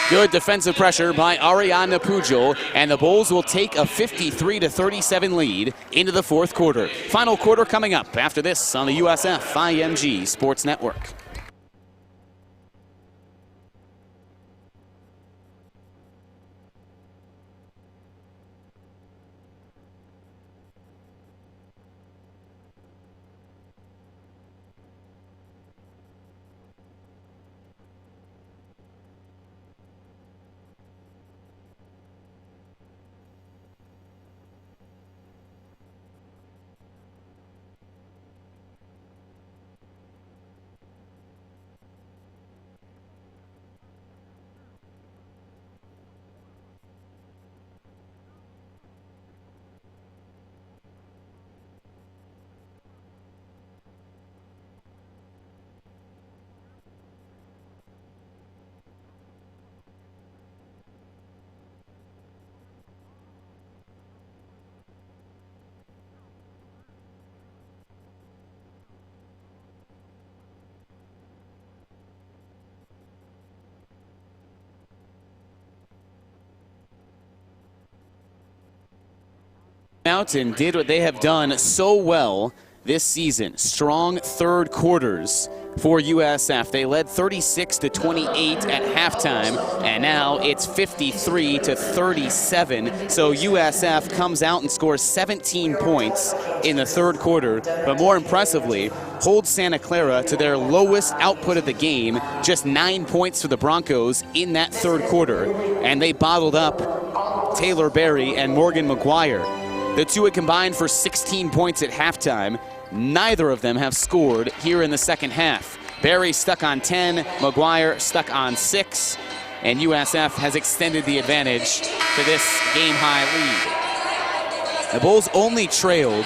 Good defensive pressure by Ariana Pujol. And the Bulls will take a 53-37 lead into the 4th quarter. Final quarter coming up after this on the USF IMG Sports Network. Out and did what they have done so well this season. Strong 3rd quarters for USF. They led 36-28 at halftime, and now it's 53-37. So USF comes out and scores 17 points in the 3rd quarter, but more impressively, holds Santa Clara to their lowest output of the game, just 9 points for the Broncos in that 3rd quarter, and they bottled up Taylor Berry and Morgan McGuire. The two had combined for 16 points at halftime. Neither of them have scored here in the second half. Barry stuck on 10, McGuire stuck on 6, and USF has extended the advantage to this game-high lead. The Bulls only trailed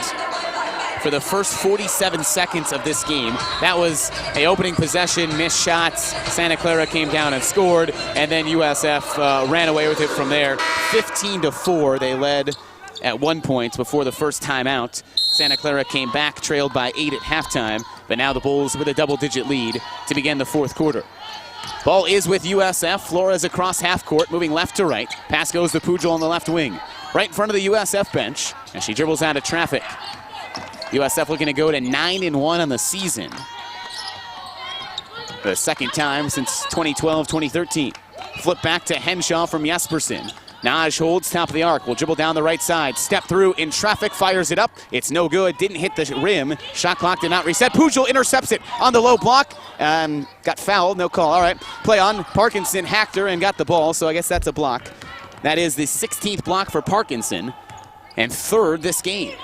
for the first 47 seconds of this game. That was an opening possession, missed shots. Santa Clara came down and scored, and then USF ran away with it from there. 15-4, they led at 1 point before the first timeout. Santa Clara came back, trailed by 8 at halftime, but now the Bulls with a double-digit lead to begin the fourth quarter. Ball is with USF. Flores across half court, moving left to right. Pass goes to Pujol on the left wing. Right in front of the USF bench, and she dribbles out of traffic. USF looking to go to 9-1 on the season. The second time since 2012-2013. Flip back to Henshaw from Jespersen. Naj holds top of the arc, will dribble down the right side, step through in traffic, fires it up. It's no good, didn't hit the rim. Shot clock did not reset. Pujol intercepts it on the low block. Got fouled, no call. All right, play on. Parkinson hacked her and got the ball, so I guess that's a block. That is the 16th block for Parkinson and third this game.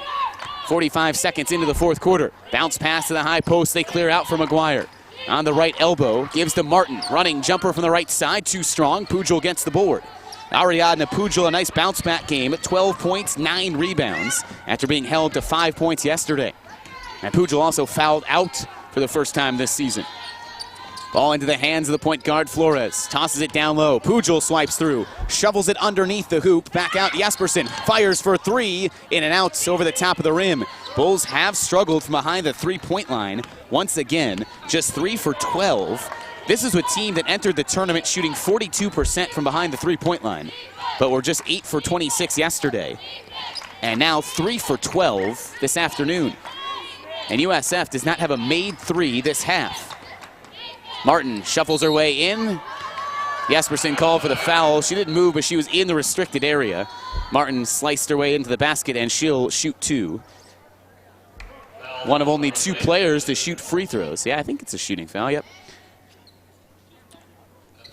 45 seconds into the fourth quarter. Bounce pass to the high post, they clear out for McGuire. On the right elbow, gives to Martin. Running jumper from the right side, too strong. Pujol gets the board. Ariadna Pujol, a nice bounce back game at 12 points, 9 rebounds after being held to 5 points yesterday. And Pujol also fouled out for the first time this season. Ball into the hands of the point guard Flores. Tosses it down low. Pujol swipes through. Shovels it underneath the hoop. Back out Jespersen. Fires for three. In and out over the top of the rim. Bulls have struggled from behind the three-point line. Once again, just 3 for 12. This is a team that entered the tournament shooting 42% from behind the three-point line, but were just 8 for 26 yesterday. And now 3 for 12 this afternoon. And USF does not have a made three this half. Martin shuffles her way in. Jespersen called for the foul. She didn't move, but she was in the restricted area. Martin sliced her way into the basket, and she'll shoot 2. One of only 2 players to shoot free throws. Yeah, I think it's a shooting foul, yep.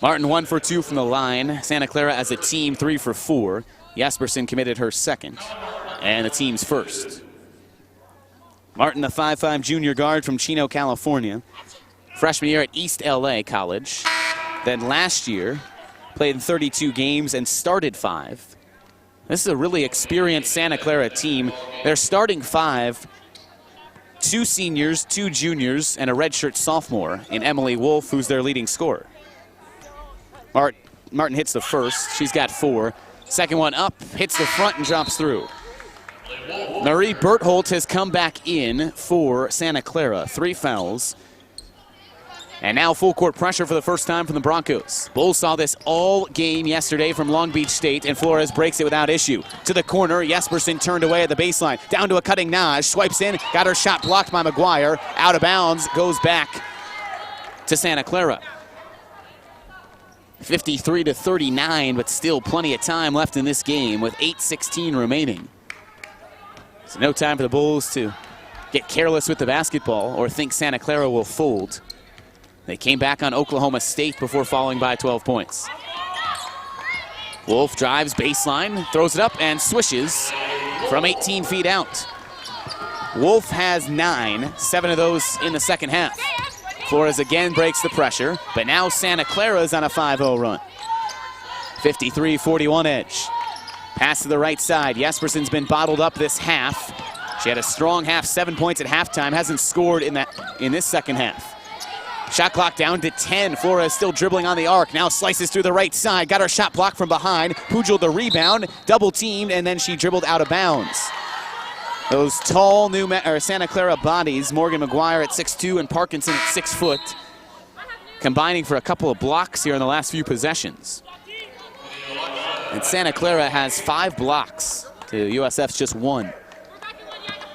Martin 1 for 2 from the line. Santa Clara as a team 3 for 4. Jespersen committed her second and the team's first. Martin, a 5'5" junior guard from Chino, California. Freshman year at East LA College. Then last year, played in 32 games and started 5. This is a really experienced Santa Clara team. They're starting 5. 2 seniors, 2 juniors, and a redshirt sophomore in Emily Wolf, who's their leading scorer. Martin hits the first. She's got 4. Second one up, hits the front and drops through. Marie Bertholdt has come back in for Santa Clara. 3 fouls. And now full court pressure for the first time from the Broncos. Bulls saw this all game yesterday from Long Beach State, and Flores breaks it without issue. To the corner, Jespersen turned away at the baseline. Down to a cutting Naj, swipes in, got her shot blocked by McGuire. Out of bounds, goes back to Santa Clara. 53-39, but still plenty of time left in this game with 8:16 remaining. So no time for the Bulls to get careless with the basketball or think Santa Clara will fold. They came back on Oklahoma State before falling by 12 points. Wolf drives baseline, throws it up, and swishes from 18 feet out. Wolf has 9, 7 of those in the second half. Flores again breaks the pressure, but now Santa Clara is on a 5-0 run. 53-41 edge. Pass to the right side. Jespersen's been bottled up this half. She had a strong half, 7 points at halftime, hasn't scored in this second half. Shot clock down to 10. Flores still dribbling on the arc. Now slices through the right side. Got her shot blocked from behind. Pujol the rebound. Double teamed, and then she dribbled out of bounds. Those tall Santa Clara bodies, Morgan McGuire at 6'2" and Parkinson at 6 foot, combining for a couple of blocks here in the last few possessions. And Santa Clara has 5 blocks to USF's just 1.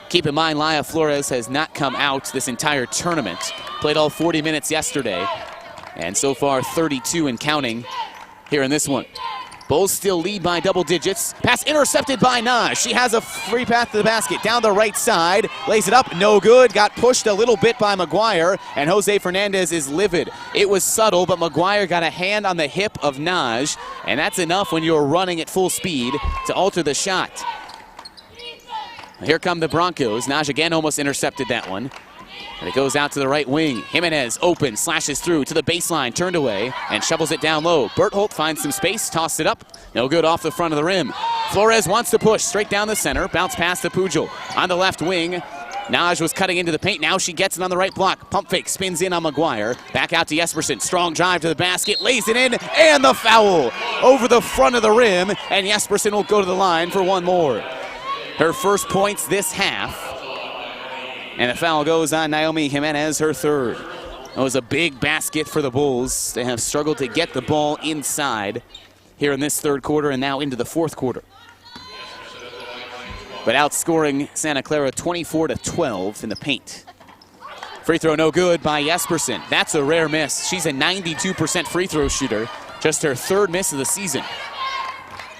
Keep in mind, Laya Flores has not come out this entire tournament. Played all 40 minutes yesterday, and so far 32 and counting here in this one. Bulls still lead by double digits. Pass intercepted by Naj. She has a free path to the basket. Down the right side. Lays it up. No good. Got pushed a little bit by McGuire. And Jose Fernandez is livid. It was subtle, but McGuire got a hand on the hip of Naj. And that's enough when you're running at full speed to alter the shot. Here come the Broncos. Naj again almost intercepted that one. And it goes out to the right wing. Jimenez open, slashes through to the baseline, turned away, and shovels it down low. Bertholdt finds some space, tossed it up. No good off the front of the rim. Flores wants to push straight down the center. Bounce pass to Pujol. On the left wing, Naj was cutting into the paint. Now she gets it on the right block. Pump fake, spins in on McGuire. Back out to Jespersen. Strong drive to the basket, lays it in, and the foul over the front of the rim. And Jespersen will go to the line for one more. Her first points this half. And the foul goes on Naomi Jimenez, her third. It was a big basket for the Bulls. They have struggled to get the ball inside here in this third quarter and now into the fourth quarter. But outscoring Santa Clara 24-12 in the paint. Free throw no good by Jespersen. That's a rare miss. She's a 92% free throw shooter. Just her third miss of the season.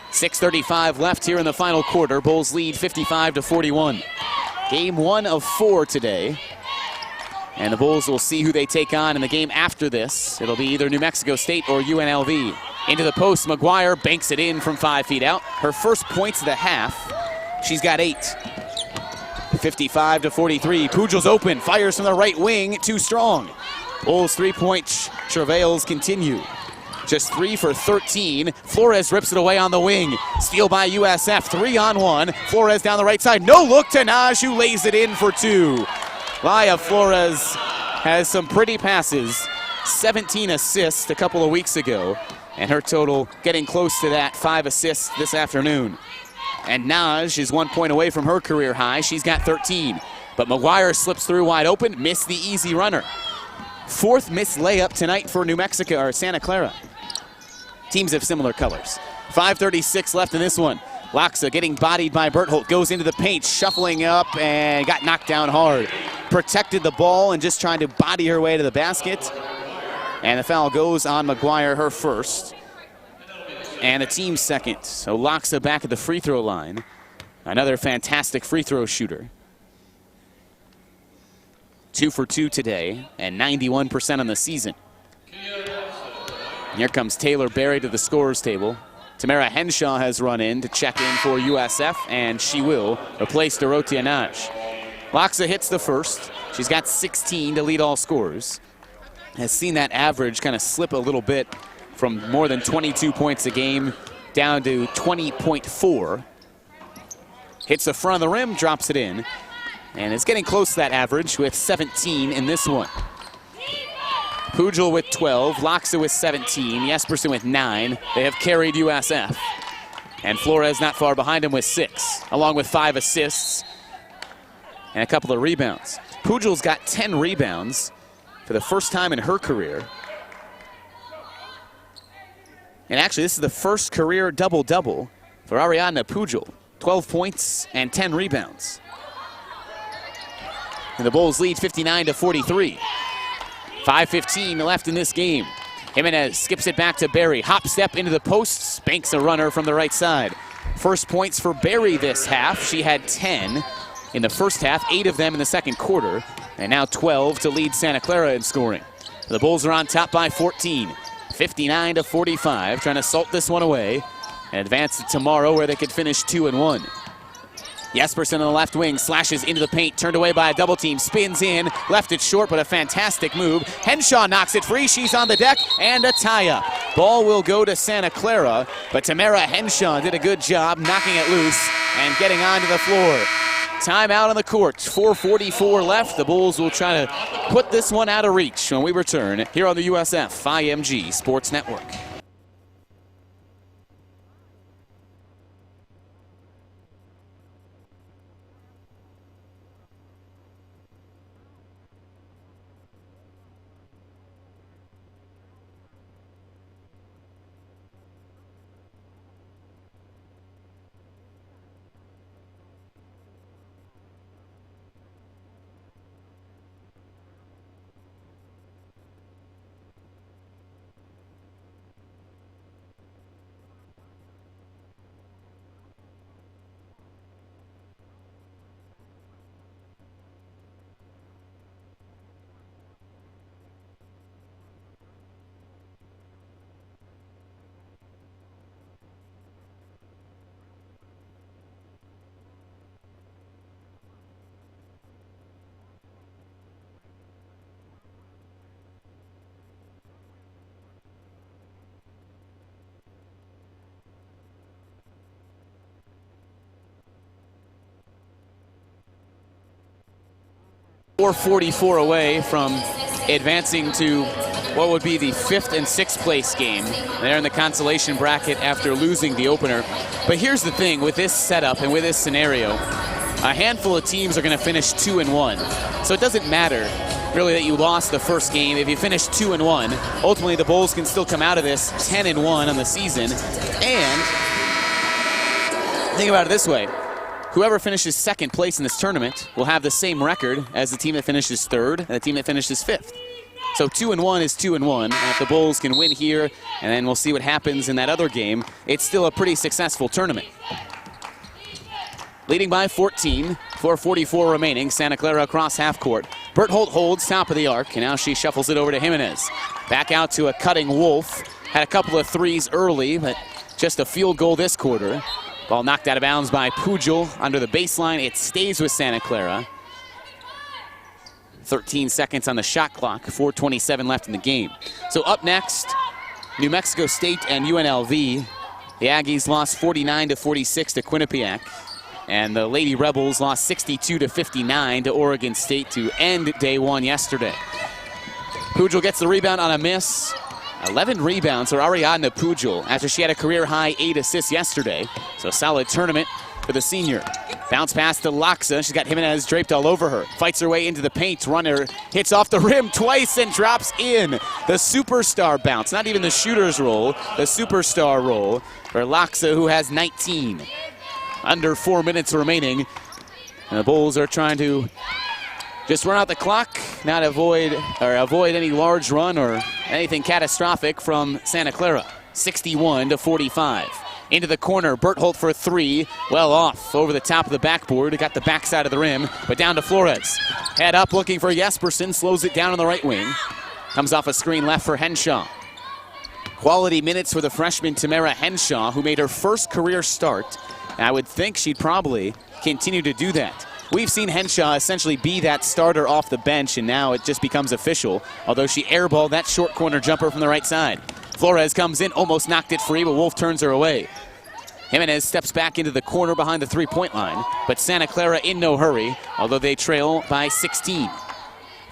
6:35 left here in the final quarter. Bulls lead 55-41. Game 1 of 4 today. And the Bulls will see who they take on in the game after this. It'll be either New Mexico State or UNLV. Into the post, McGuire banks it in from 5 feet out. Her first points of the half. She's got 8. 55-43. Pujol's open, fires from the right wing, too strong. Bulls 3-point travails continue. Just 3 for 13. Flores rips it away on the wing. Steal by USF, 3-on-1. Flores down the right side. No look to Naj, who lays it in for 2. Laya Flores has some pretty passes. 17 assists a couple of weeks ago. And her total getting close to that, 5 assists this afternoon. And Naj is 1 point away from her career high. She's got 13. But McGuire slips through wide open, missed the easy runner. 4th missed layup tonight for New Mexico, or Santa Clara. Teams have similar colors. 5:36 left in this one. Laxa getting bodied by Bertholdt, goes into the paint, shuffling up, and got knocked down hard. Protected the ball and just trying to body her way to the basket. And the foul goes on McGuire, her first. And the team's second. So Laxa back at the free throw line. Another fantastic free throw shooter. 2 for 2 today, and 91% on the season. Here comes Taylor Berry to the scorer's table. Tamara Henshaw has run in to check in for USF, and she will replace Dorothea Naj. Laxa hits the first. She's got 16 to lead all scorers. Has seen that average kind of slip a little bit from more than 22 points a game down to 20.4. Hits the front of the rim, drops it in. And it's getting close to that average with 17 in this one. Pujol with 12, Laxa with 17, Jespersen with 9. They have carried USF. And Flores not far behind him with 6, along with 5 assists and a couple of rebounds. Pujol's got 10 rebounds for the first time in her career. And actually, this is the first career double-double for Ariadna Pujol. 12 points and 10 rebounds. And the Bulls lead 59-43. 5:15 left in this game. Jimenez skips it back to Berry. Hop step into the posts, banks a runner from the right side. First points for Berry this half. She had 10 in the first half, 8 of them in the second quarter, and now 12 to lead Santa Clara in scoring. The Bulls are on top by 14. 59-45, trying to salt this one away and advance to tomorrow where they could finish 2-1. Jespersen on the left wing slashes into the paint, turned away by a double team, spins in, left it short, but a fantastic move. Henshaw knocks it free, she's on the deck, and a tie-up. Ball will go to Santa Clara, but Tamara Henshaw did a good job knocking it loose and getting onto the floor. Timeout on the court, 4:44 left. The Bulls will try to put this one out of reach when we return here on the USF IMG Sports Network. 4:44 away from advancing to what would be the 5th and 6th place game. They're in the consolation bracket after losing the opener. But here's the thing with this setup and with this scenario, a handful of teams are going to finish 2-1. So it doesn't matter really that you lost the first game. If you finish 2-1, ultimately the Bulls can still come out of this 10-1 on the season. And think about it this way. Whoever finishes 2nd place in this tournament will have the same record as the team that finishes 3rd and the team that finishes 5th. So 2-1 is 2-1. And if the Bulls can win here, and then we'll see what happens in that other game, it's still a pretty successful tournament. Leading by 14, 4:44 remaining. Santa Clara across half court. Bertholt holds top of the arc, and now she shuffles it over to Jimenez. Back out to a cutting Wolf. Had a couple of threes early, but just a field goal this quarter. Ball knocked out of bounds by Pujol under the baseline. It stays with Santa Clara. 13 seconds on the shot clock, 4:27 left in the game. So up next, New Mexico State and UNLV. The Aggies lost 49-46 to Quinnipiac. And the Lady Rebels lost 62-59 to Oregon State to end day one yesterday. Pujol gets the rebound on a miss. 11 rebounds for Ariadna Pujol after she had a career-high 8 assists yesterday. So solid tournament for the senior. Bounce pass to Laxa. She's got Jimenez draped all over her. Fights her way into the paint. Runner hits off the rim twice and drops in. The superstar bounce. Not even the shooter's roll. The superstar roll for Laxa, who has 19. Under 4 minutes remaining. And the Bulls are trying to just run out the clock, not avoid any large run or anything catastrophic from Santa Clara. 61-45. Into the corner, Bertholt for 3. Well off over the top of the backboard. Got the backside of the rim, but down to Flores. Head up looking for Jespersen. Slows it down on the right wing. Comes off a screen left for Henshaw. Quality minutes for the freshman Tamara Henshaw, who made her first career start. And I would think she'd probably continue to do that. We've seen Henshaw essentially be that starter off the bench, and now it just becomes official, although she airballed that short corner jumper from the right side. Flores comes in, almost knocked it free, but Wolf turns her away. Jimenez steps back into the corner behind the three-point line, but Santa Clara in no hurry, although they trail by 16.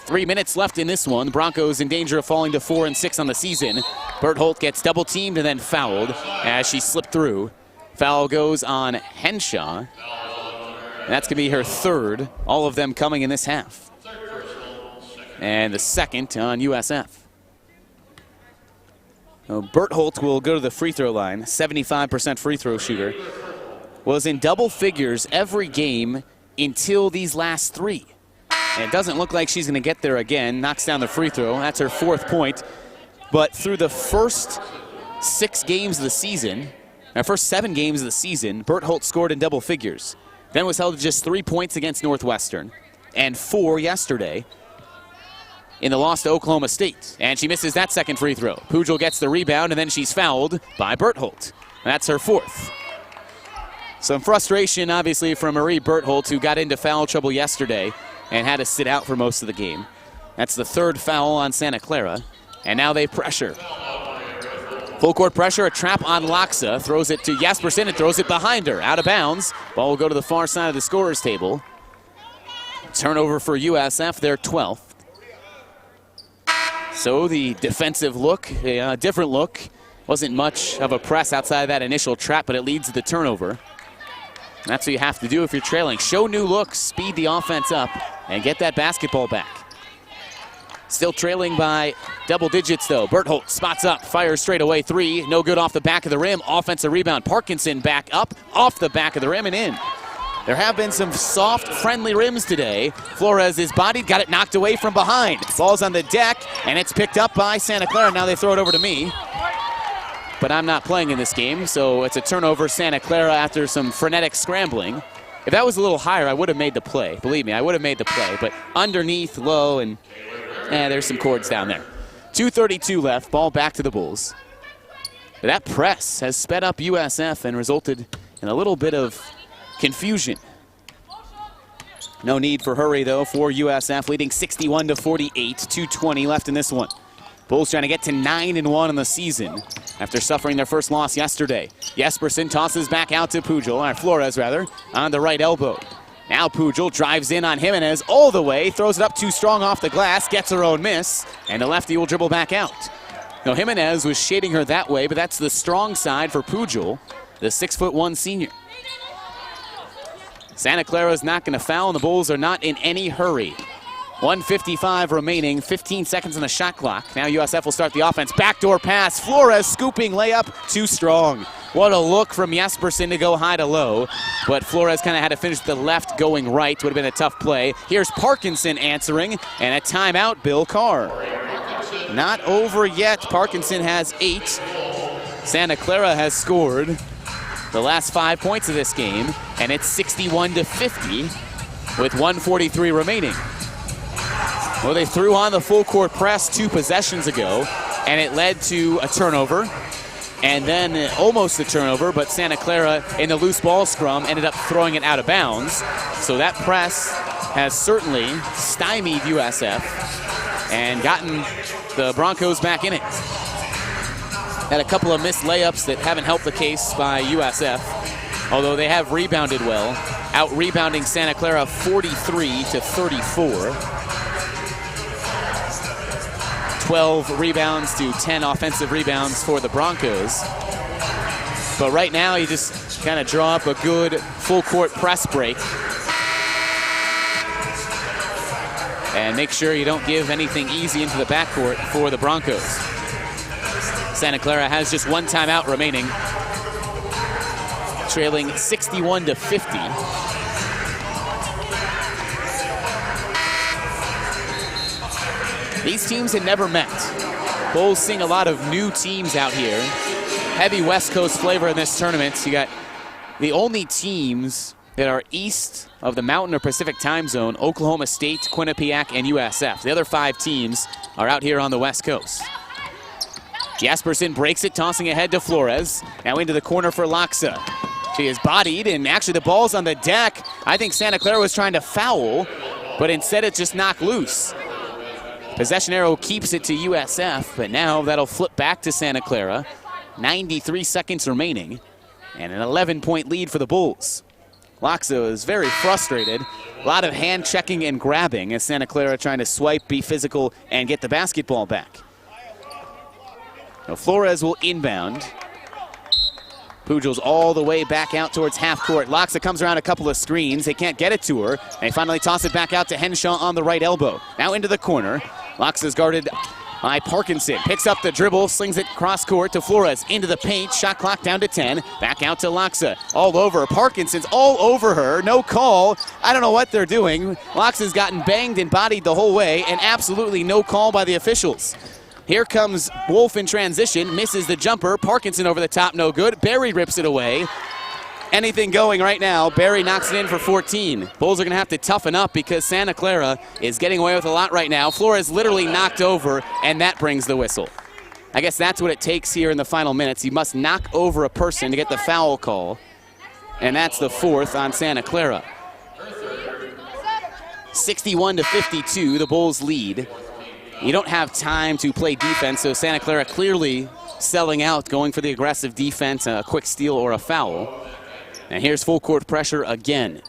3 minutes left in this one. The Broncos in danger of falling to 4-6 on the season. Bertholt gets double-teamed and then fouled as she slipped through. Foul goes on Henshaw. That's going to be her third, all of them coming in this half. And the second on USF. So Bertholt will go to the free throw line, 75% free throw shooter. Was in double figures every game until these last 3. And it doesn't look like she's going to get there again. Knocks down the free throw. That's her 4th point. But through the first 6 games of the season, our first 7 games of the season, Bertholt scored in double figures. Then was held to just 3 points against Northwestern and 4 yesterday in the loss to Oklahoma State. And she misses that second free throw. Pujol gets the rebound, and then she's fouled by Bertholt. That's her 4th. Some frustration, obviously, from Marie Bertholt, who got into foul trouble yesterday and had to sit out for most of the game. That's the 3rd foul on Santa Clara. And now they pressure. Full court pressure, a trap on Laxa. Throws it to Jespersen and throws it behind her. Out of bounds. Ball will go to the far side of the scorer's table. Turnover for USF, their 12th. So the defensive look, a different look. Wasn't much of a press outside of that initial trap, but it leads to the turnover. That's what you have to do if you're trailing. Show new looks, speed the offense up, and get that basketball back. Still trailing by double digits, though. Bertholt spots up, fires straight away 3. No good off the back of the rim. Offensive rebound. Parkinson back up, off the back of the rim and in. There have been some soft, friendly rims today. Flores is bodied, got it knocked away from behind. Ball's on the deck, and it's picked up by Santa Clara. Now they throw it over to me. But I'm not playing in this game, so it's a turnover, Santa Clara, after some frenetic scrambling. If that was a little higher, I would have made the play. Believe me, I would have made the play. But underneath, low, and there's some cords down there. 2:32 left, ball back to the Bulls. That press has sped up USF and resulted in a little bit of confusion. No need for hurry, though, for USF, leading 61-48, 2:20 left in this one. Bulls trying to get to 9-1 in the season after suffering their first loss yesterday. Jespersen tosses back out to Pujol, or Flores rather, on the right elbow. Now Pujol drives in on Jimenez all the way, throws it up too strong off the glass, gets her own miss, and the lefty will dribble back out. Now Jimenez was shading her that way, but that's the strong side for Pujol, the 6'1" senior. Santa Clara's not going to foul, and the Bulls are not in any hurry. 1:55 remaining, 15 seconds on the shot clock. Now USF will start the offense. Backdoor pass, Flores scooping layup, too strong. What a look from Jespersen to go high to low, but Flores kind of had to finish the left going right. Would have been a tough play. Here's Parkinson answering, and a timeout, Bill Carr. Not over yet. Parkinson has 8. Santa Clara has scored the last 5 points of this game, and it's 61-50 with 1:43 remaining. Well, they threw on the full court press 2 possessions ago, and it led to a turnover, and then almost a turnover, but Santa Clara in the loose ball scrum ended up throwing it out of bounds. So that press has certainly stymied USF and gotten the Broncos back in it. Had a couple of missed layups that haven't helped the case by USF, although they have rebounded well, out-rebounding Santa Clara 43-34. 12 rebounds to 10 offensive rebounds for the Broncos. But right now, you just kind of draw up a good full-court press break and make sure you don't give anything easy into the backcourt for the Broncos. Santa Clara has just 1 timeout remaining, trailing 61-50. These teams had never met. Bulls seeing a lot of new teams out here. Heavy West Coast flavor in this tournament. You got the only teams that are east of the Mountain or Pacific time zone: Oklahoma State, Quinnipiac, and USF. The other 5 teams are out here on the West Coast. Jespersen breaks it, tossing ahead to Flores. Now into the corner for Laksa. She is bodied, and actually the ball's on the deck. I think Santa Clara was trying to foul, but instead it just knocked loose. Possession arrow keeps it to USF, but now that'll flip back to Santa Clara. 93 seconds remaining, and an 11-point lead for the Bulls. Laksa is very frustrated. A lot of hand checking and grabbing as Santa Clara trying to swipe, be physical, and get the basketball back. Now Flores will inbound. Pujol's all the way back out towards half court. Laksa comes around a couple of screens. They can't get it to her. They finally toss it back out to Henshaw on the right elbow. Now into the corner. Laksa's guarded by Parkinson. Picks up the dribble, slings it cross court to Flores. Into the paint, shot clock down to 10. Back out to Laksa. All over. Parkinson's all over her. No call. I don't know what they're doing. Laksa's gotten banged and bodied the whole way, and absolutely no call by the officials. Here comes Wolf in transition, misses the jumper. Parkinson over the top, no good. Barry rips it away. Anything going right now. Barry knocks it in for 14. Bulls are going to have to toughen up because Santa Clara is getting away with a lot right now. Flores literally knocked over, and that brings the whistle. I guess that's what it takes here in the final minutes. You must knock over a person to get the foul call, and that's the 4th on Santa Clara. 61-52, the Bulls lead. You don't have time to play defense, so Santa Clara clearly selling out, going for the aggressive defense, a quick steal or a foul. And here's full court pressure again.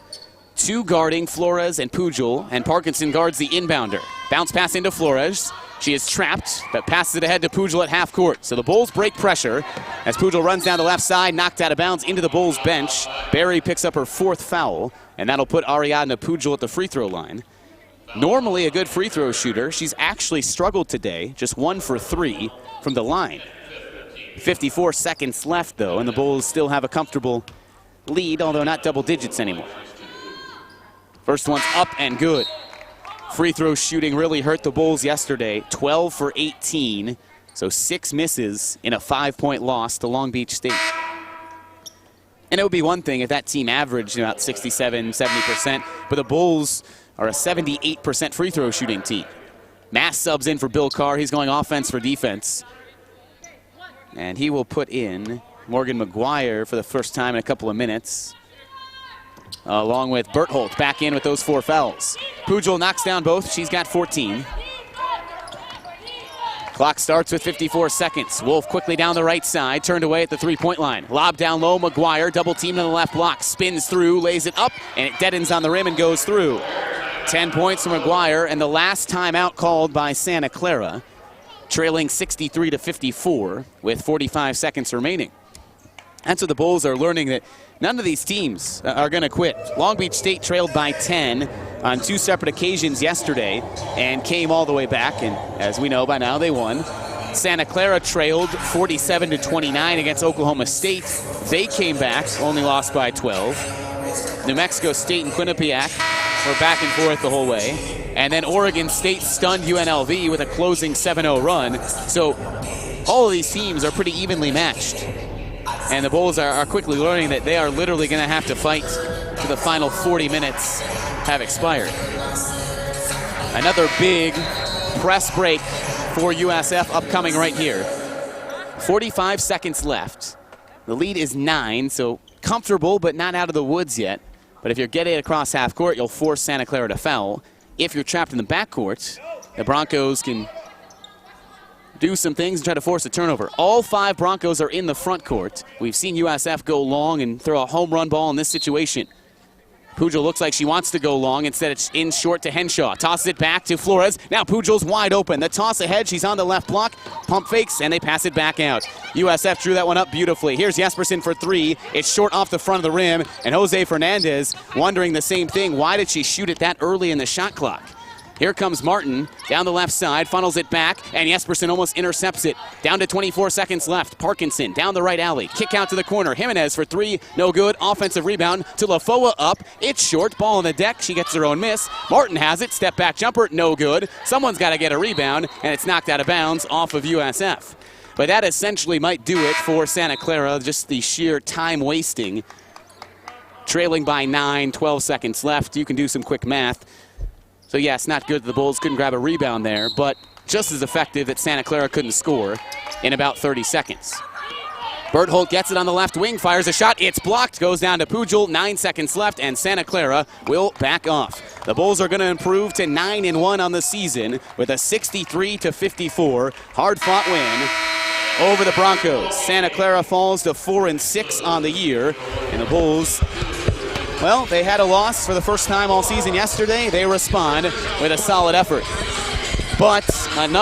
2 guarding Flores and Pujol, and Parkinson guards the inbounder. Bounce pass into Flores. She is trapped, but passes it ahead to Pujol at half court. So the Bulls break pressure as Pujol runs down the left side, knocked out of bounds into the Bulls bench. Barry picks up her 4th foul, and that'll put Ariadna Pujol at the free throw line. Normally a good free throw shooter. She's actually struggled today, just 1 for 3 from the line. 54 seconds left, though, and the Bulls still have a comfortable lead, although not double digits anymore. First one's up and good. Free throw shooting really hurt the Bulls yesterday. 12 for 18, so 6 misses in a 5-point loss to Long Beach State. And it would be one thing if that team averaged about 67, 70%, but the Bulls are a 78% free throw shooting team. Mass subs in for Bill Carr. He's going offense for defense. And he will put in Morgan McGuire for the first time in a couple of minutes, along with Bertholdt back in with those 4 fouls. Pujol knocks down both. She's got 14. Clock starts with 54 seconds. Wolf quickly down the right side, turned away at the three-point line. Lob down low, McGuire, double teamed on the left block, spins through, lays it up, and it deadens on the rim and goes through. 10 points for McGuire, and the last timeout called by Santa Clara, trailing 63-54 with 45 seconds remaining. That's what the Bulls are learning, that none of these teams are going to quit. Long Beach State trailed by 10 on 2 separate occasions yesterday and came all the way back, and as we know by now, they won. Santa Clara trailed 47-29 against Oklahoma State. They came back, only lost by 12. New Mexico State and Quinnipiac were back and forth the whole way. And then Oregon State stunned UNLV with a closing 7-0 run. So all of these teams are pretty evenly matched. And the Bulls are quickly learning that they are literally going to have to fight to the final 40 minutes have expired. Another big press break for USF upcoming right here. 45 seconds left. The lead is 9, so comfortable but not out of the woods yet. But if you're getting it across half court, you'll force Santa Clara to foul. If you're trapped in the backcourt, the Broncos can do some things and try to force a turnover. All 5 Broncos are in the front court. We've seen USF go long and throw a home run ball in this situation. Pujol looks like she wants to go long. Instead, it's in short to Henshaw. Tosses it back to Flores. Now Pujol's wide open. The toss ahead. She's on the left block. Pump fakes, and they pass it back out. USF drew that one up beautifully. Here's Jespersen for 3. It's short off the front of the rim, and Jose Fernandez wondering the same thing. Why did she shoot it that early in the shot clock? Here comes Martin down the left side, funnels it back, and Jespersen almost intercepts it. Down to 24 seconds left. Parkinson down the right alley. Kick out to the corner. Jimenez for 3. No good. Offensive rebound to Lafoa up. It's short. Ball on the deck. She gets her own miss. Martin has it. Step back jumper. No good. Someone's got to get a rebound, and it's knocked out of bounds off of USF. But that essentially might do it for Santa Clara, just the sheer time wasting. Trailing by 9, 12 seconds left. You can do some quick math. So yes, not good that the Bulls couldn't grab a rebound there, but just as effective that Santa Clara couldn't score in about 30 seconds. Berthold gets it on the left wing, fires a shot. It's blocked, goes down to Pujol. 9 seconds left, and Santa Clara will back off. The Bulls are going to improve to 9-1 on the season with a 63-54 hard-fought win over the Broncos. Santa Clara falls to 4-6 on the year, and the Bulls, well, they had a loss for the first time all season yesterday. They respond with a solid effort. But another